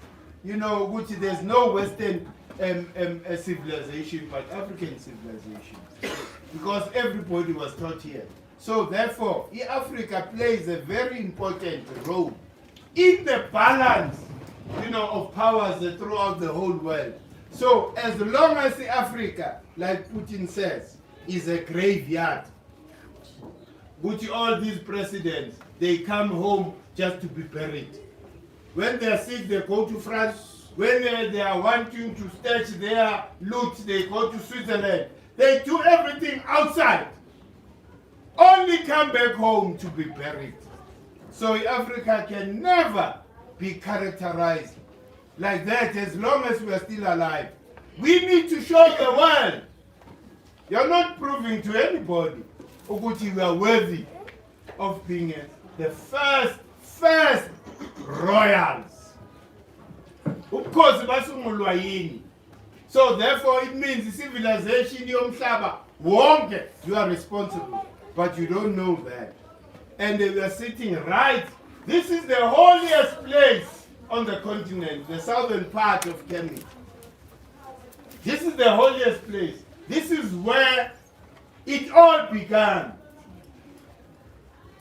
which there's no Western civilization but African civilization, because everybody was taught here. So therefore, Africa plays a very important role in the balance, of powers throughout the whole world. So as long as Africa, like Putin says, is a graveyard, which all these presidents, they come home just to be buried. When they are sick, they go to France. When they are wanting to stash their loot, they go to Switzerland. They do everything outside. Only come back home to be buried. So Africa can never be characterized like that as long as we are still alive. We need to show the world. You're not proving to anybody that you are worthy of being the first royals. Of course, so therefore it means the civilization yomhlaba wonke, you are responsible, but you don't know that. And we are sitting right. This is the holiest place on the continent, the southern part of Kenya. This is the holiest place. This is where it all began.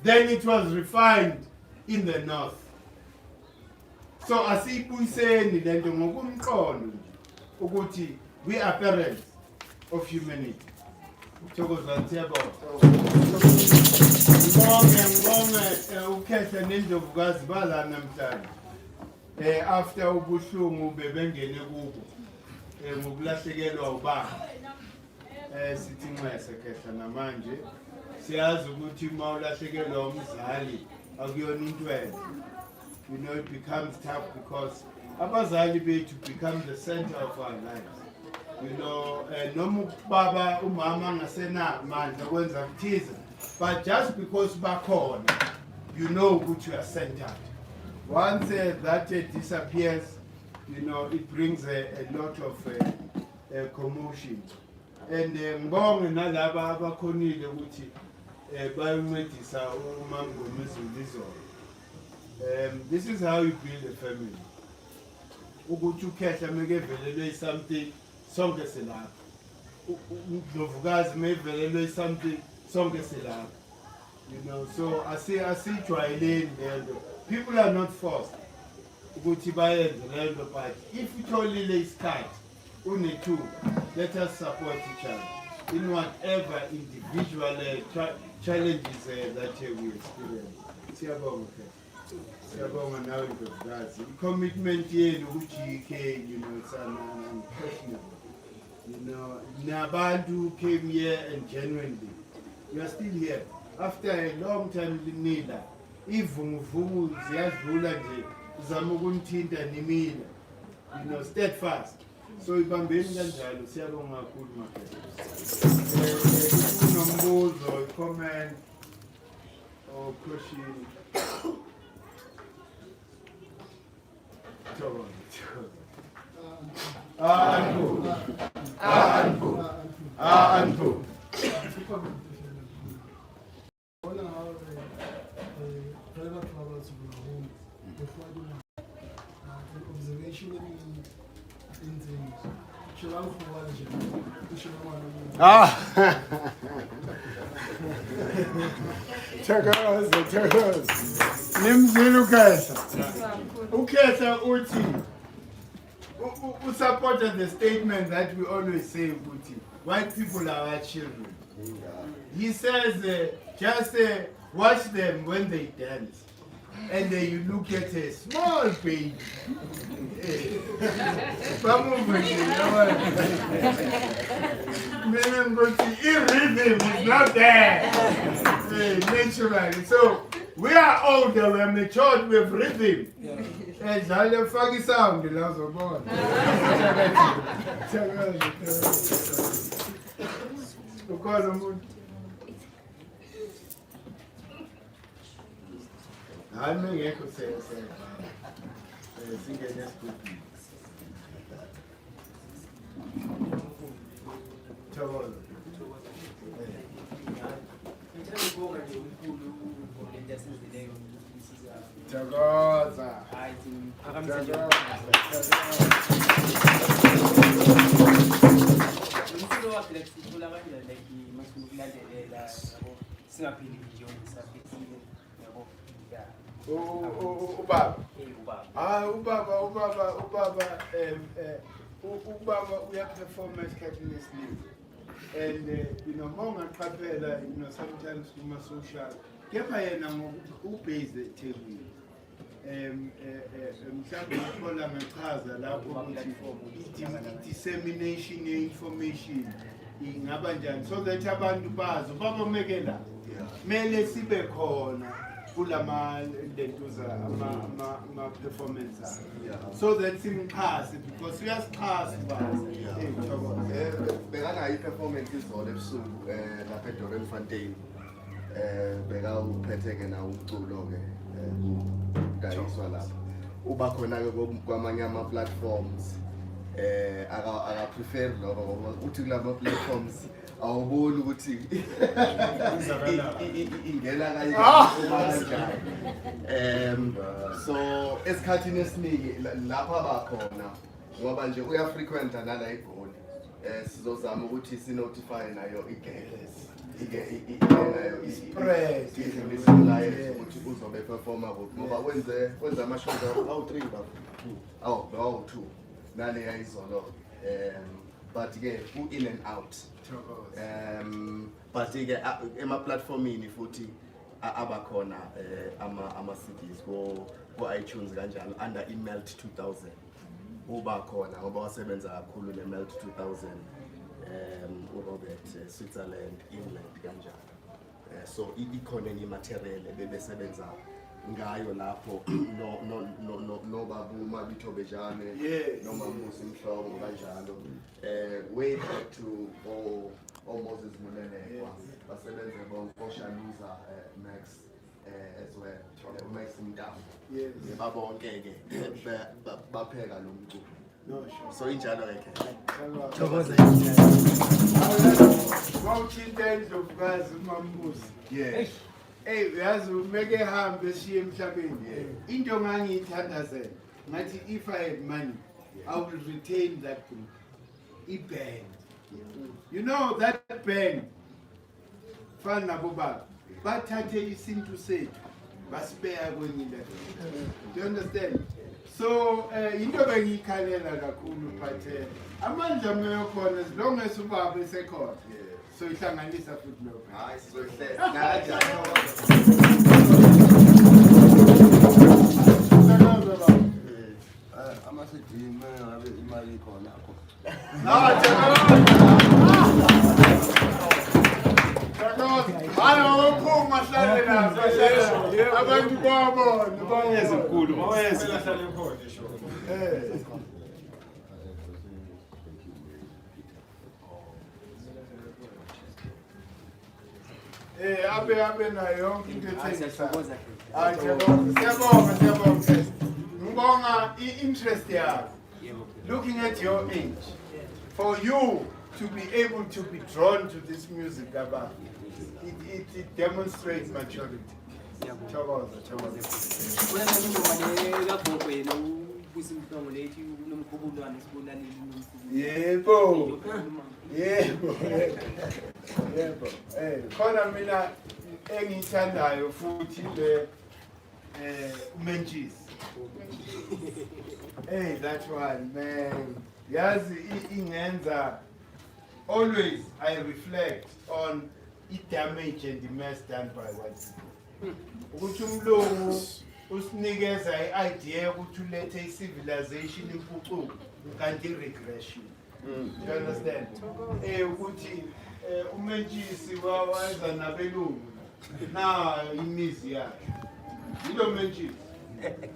Then it was refined in the north. So asibuyiseni lento ngokumqondo ukuthi we are parents of humanity. Ngibonge ukhetha nendlovukazi bala namhlanje. After ubuhlungu bebengene kubo ngokulahlekelwa ubaba. Sithi nxese khetha namanje siyazi ukuthi uma ulahlekelwa umzali akuyona into enhle. You know, it becomes tough because abazali bethu become the center of our lives. You know, noma baba umama ngasena mandla kwenza kuthize, but just because bakhona, you know ukuthi you are centered. Once that disappears, you know, it brings a lot of commotion. And ngibonge nalaba abakhonile ukuthi bayoncedisa umama ngomizulizolo. This is how you build a family. Ukuthi ukhehla mekevelelwe something sonke silapha. Ndlovukazi mevelelwe something sonke silapha. You know, so asijwayeleni lento. People are not forced ukuthi bayenze lento, but if utholile isikhathi une-two, let us support each other in whatever individual challenges that we experience. Siyabonga. Siyabonga nawe ndlovukazi. I-commitment yenu ku-GK, you know, it's unquestionable. You know, nabantu came here and genuinely, you are still here. After a long time nila, ivunguvungu ziyadlula nje, uzama ukunithinta nimile. You know, steadfast. So ibambeni kanjalo, siyabonga kakhulu mafethu. Unombuzo, comment or question. Anpu. Thokoza. Nimzile ukhetha uthi who supported the statement that we always say, white people are our children. He says, just watch them when they dance. And then you look at a small baby. Rhythm is not there naturally. So we are older, we are matured with rhythm. Dlala faka isound la uzobona. Ukhona umuntu. Hayi mengekho singene esigubhini. Thokoza. Thokoza. ubaba uyaperforma esikhathini esiningi. And mawungaqaphela sometimes kuma-social kepha yena ubase eThekwini. Mhlawumbe uthola ngechaza lapho ukuthi dissemination ye-information ingaba njani so that abantu bazi ubaba mekela kumele sibe khona kulama lentuza ama-performance so that simxhase because uyasixhasa bazi. Bekanayo i-performance izolo ebusuku lapha eDorrensfontein. Bekawuphethe-ke nawo umculo-ke dayiswa lapha. Uba khona-ke kwamanye ama-platforms akaprefer lokho ngoba uthi kulama platforms awuboni ukuthi ingena kanjani. So esikhathini esiningi lapha bakhona ngoba nje uyafrequenta nala eGoli. Sizozama ukuthi sinotify nayo nayo Spread ukuthi uzobe performa kuphi ngoba wenza ama-shows awu-3 awu-2 nale yayizolo. But-ke u-in and out. But-ke ema-platformini futhi abakhona ama-CDs ko-iTunes kanjalo under i-Melt 2000 uba khona ngoba wasebenza kakhulu ne-Melt 2000 uRobert Switzerland England kanjalo. So ikhona enye material bebesebenza ngayo lapho no babu Mabitho Bejane noma Musi Mhlongo kanjalo. Way back to Moses Mulelekwa basebenze bonke Shaluza Max as well Max Mdamu babonke-ke bapheka lo mculo. So injalo thokoza mawuthinta indlovukazi uMamusi. Uyazi umeke ehambe eshiye emhlabeni into ngangiyithandazela ngathi if I had money I will retain that group, i-band. You know that band fana nabo baba bathathe isintu sethu basibeka kwenye indawo. Do you understand? So into bengiyikhalela kakhulu but amandla ameyokhona as long as ubaba esekhona. So ihlanganisa futhi lokho. Hayi sizohlela amasedini ngabe imali ikhona akho. Hayi uphuma hlale nazo abantu babona Maweze mkhulu, maweze lahlale khona sho. abe nayo yonke into ethengisayo. Siyabonga. Ngibonga i-interest yakho. Looking at your age, for you to be able to be drawn to this music, Gaba, it demonstrates maturity. Thokoza. Yebo. Khona mina engiyithandayo futhi le uMentshisi. Hey, that one, man. Yazi ingenza always I reflect on the damage and the mess done by white people. Ukuthi umlungu usinikeza i-idea ukuthi ulethe i-civilization impucuko kanti i-regression. You understand? Ukuthi uMentshisi wayeza nabelungu na imizi yakhe. Yilo Mentshisi.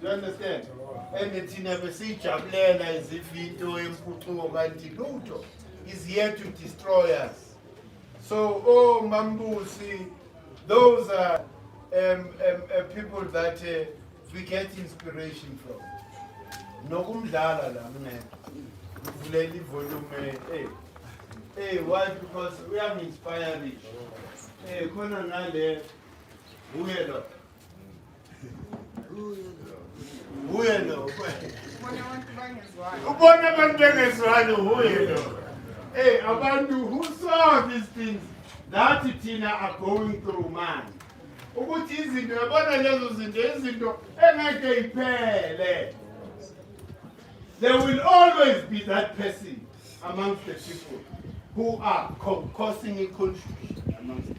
You understand? And thina besijabulela as if into empucuko kanti lutho is here to destroy us. So Mambusi, those are people that we get inspiration from. Nokumdlala la mne. Vulela ivolume. Why? Because we are inspiring. Khona ngale uyelo. Uyelo. Ubona abantu bengezwani uyelo. Abantu who saw these things that thina are going through, man. Ukuthi izinto yabona lezo zinto izinto engeke iphele. there will always be that person amongst the people who are causing a confusion amongst them.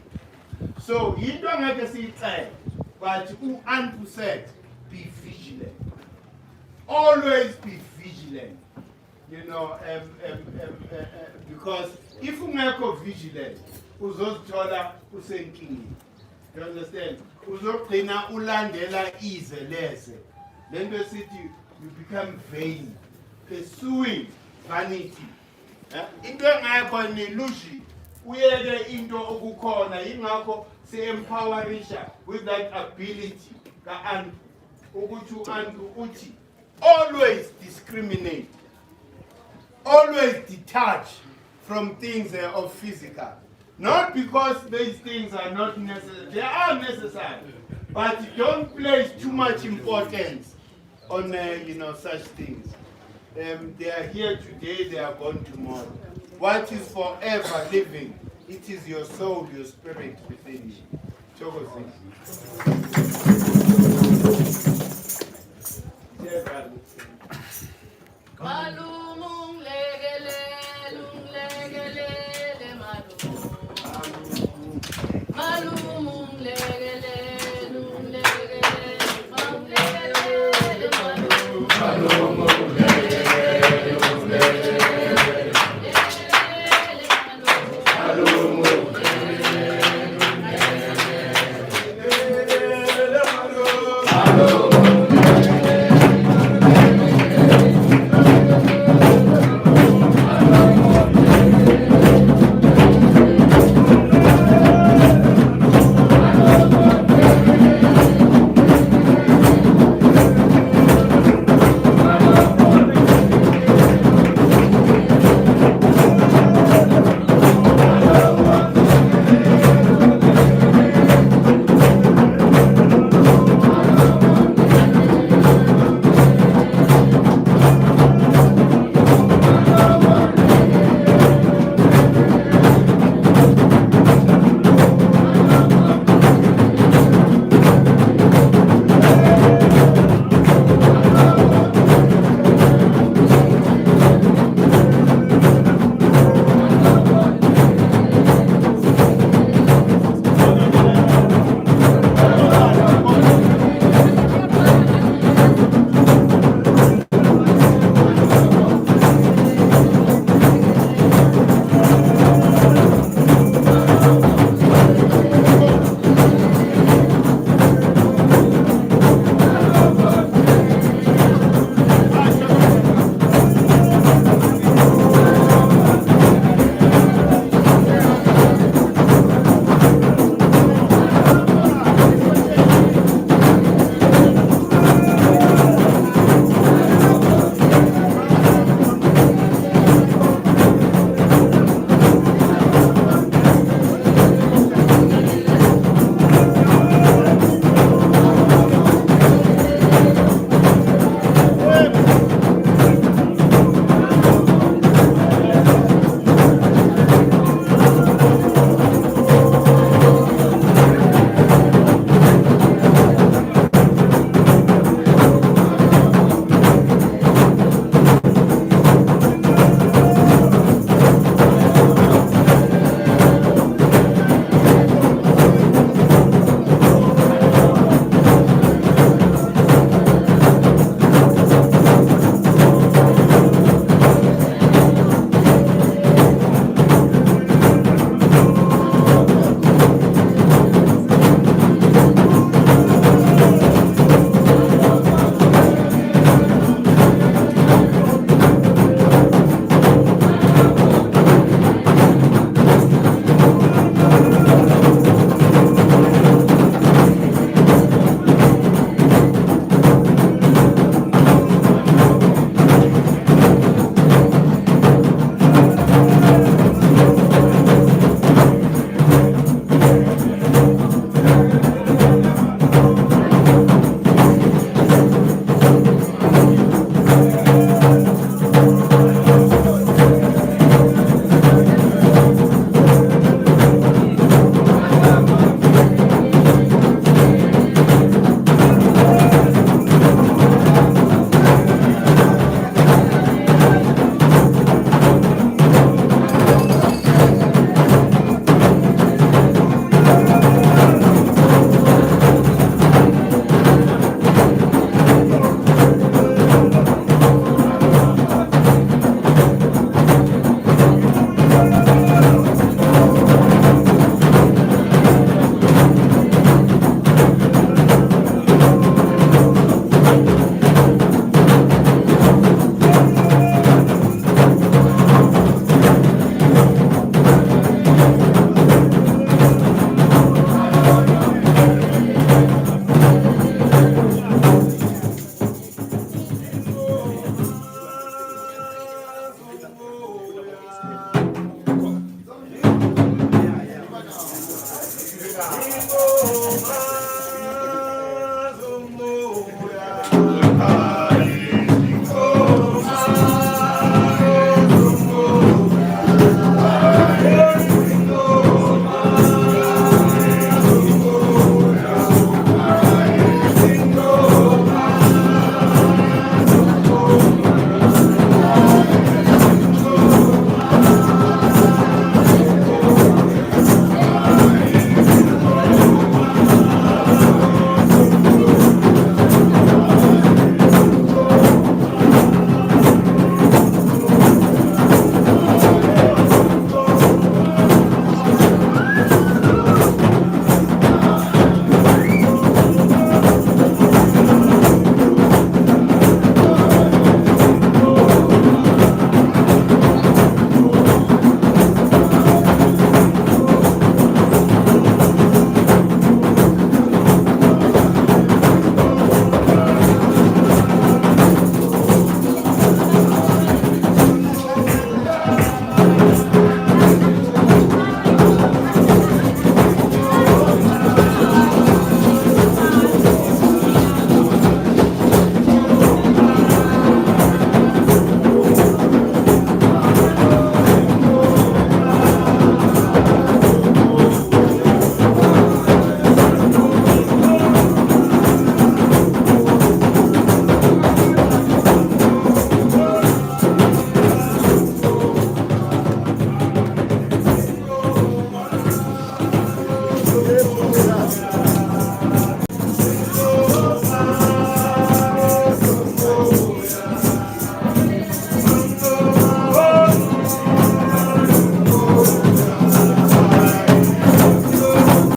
So, you don't have to see it, but Anpu said, be vigilant. Always be vigilant. You know, because if you make a vigilant, uzozithola usenkingeni. You understand? Uzogcina ulandela ize leze. Then the city, you become vain, pursuing vanity. Into engakho nelushi, uyeke into okukhona, ingakho se-empowerisha with that ability ka-Anpu. Ukuthi u-Anpu uthi, always discriminate. Always detach from things of physical. Not because these things are not necessary. They are necessary. But don't place too much importance on such things. They are here today, they are gone tomorrow. What is forever living? It is your soul, your spirit within you. Chokosi. Malumung legele, lung legele, le malumung legele, lung legele, malumung legele, le malumung.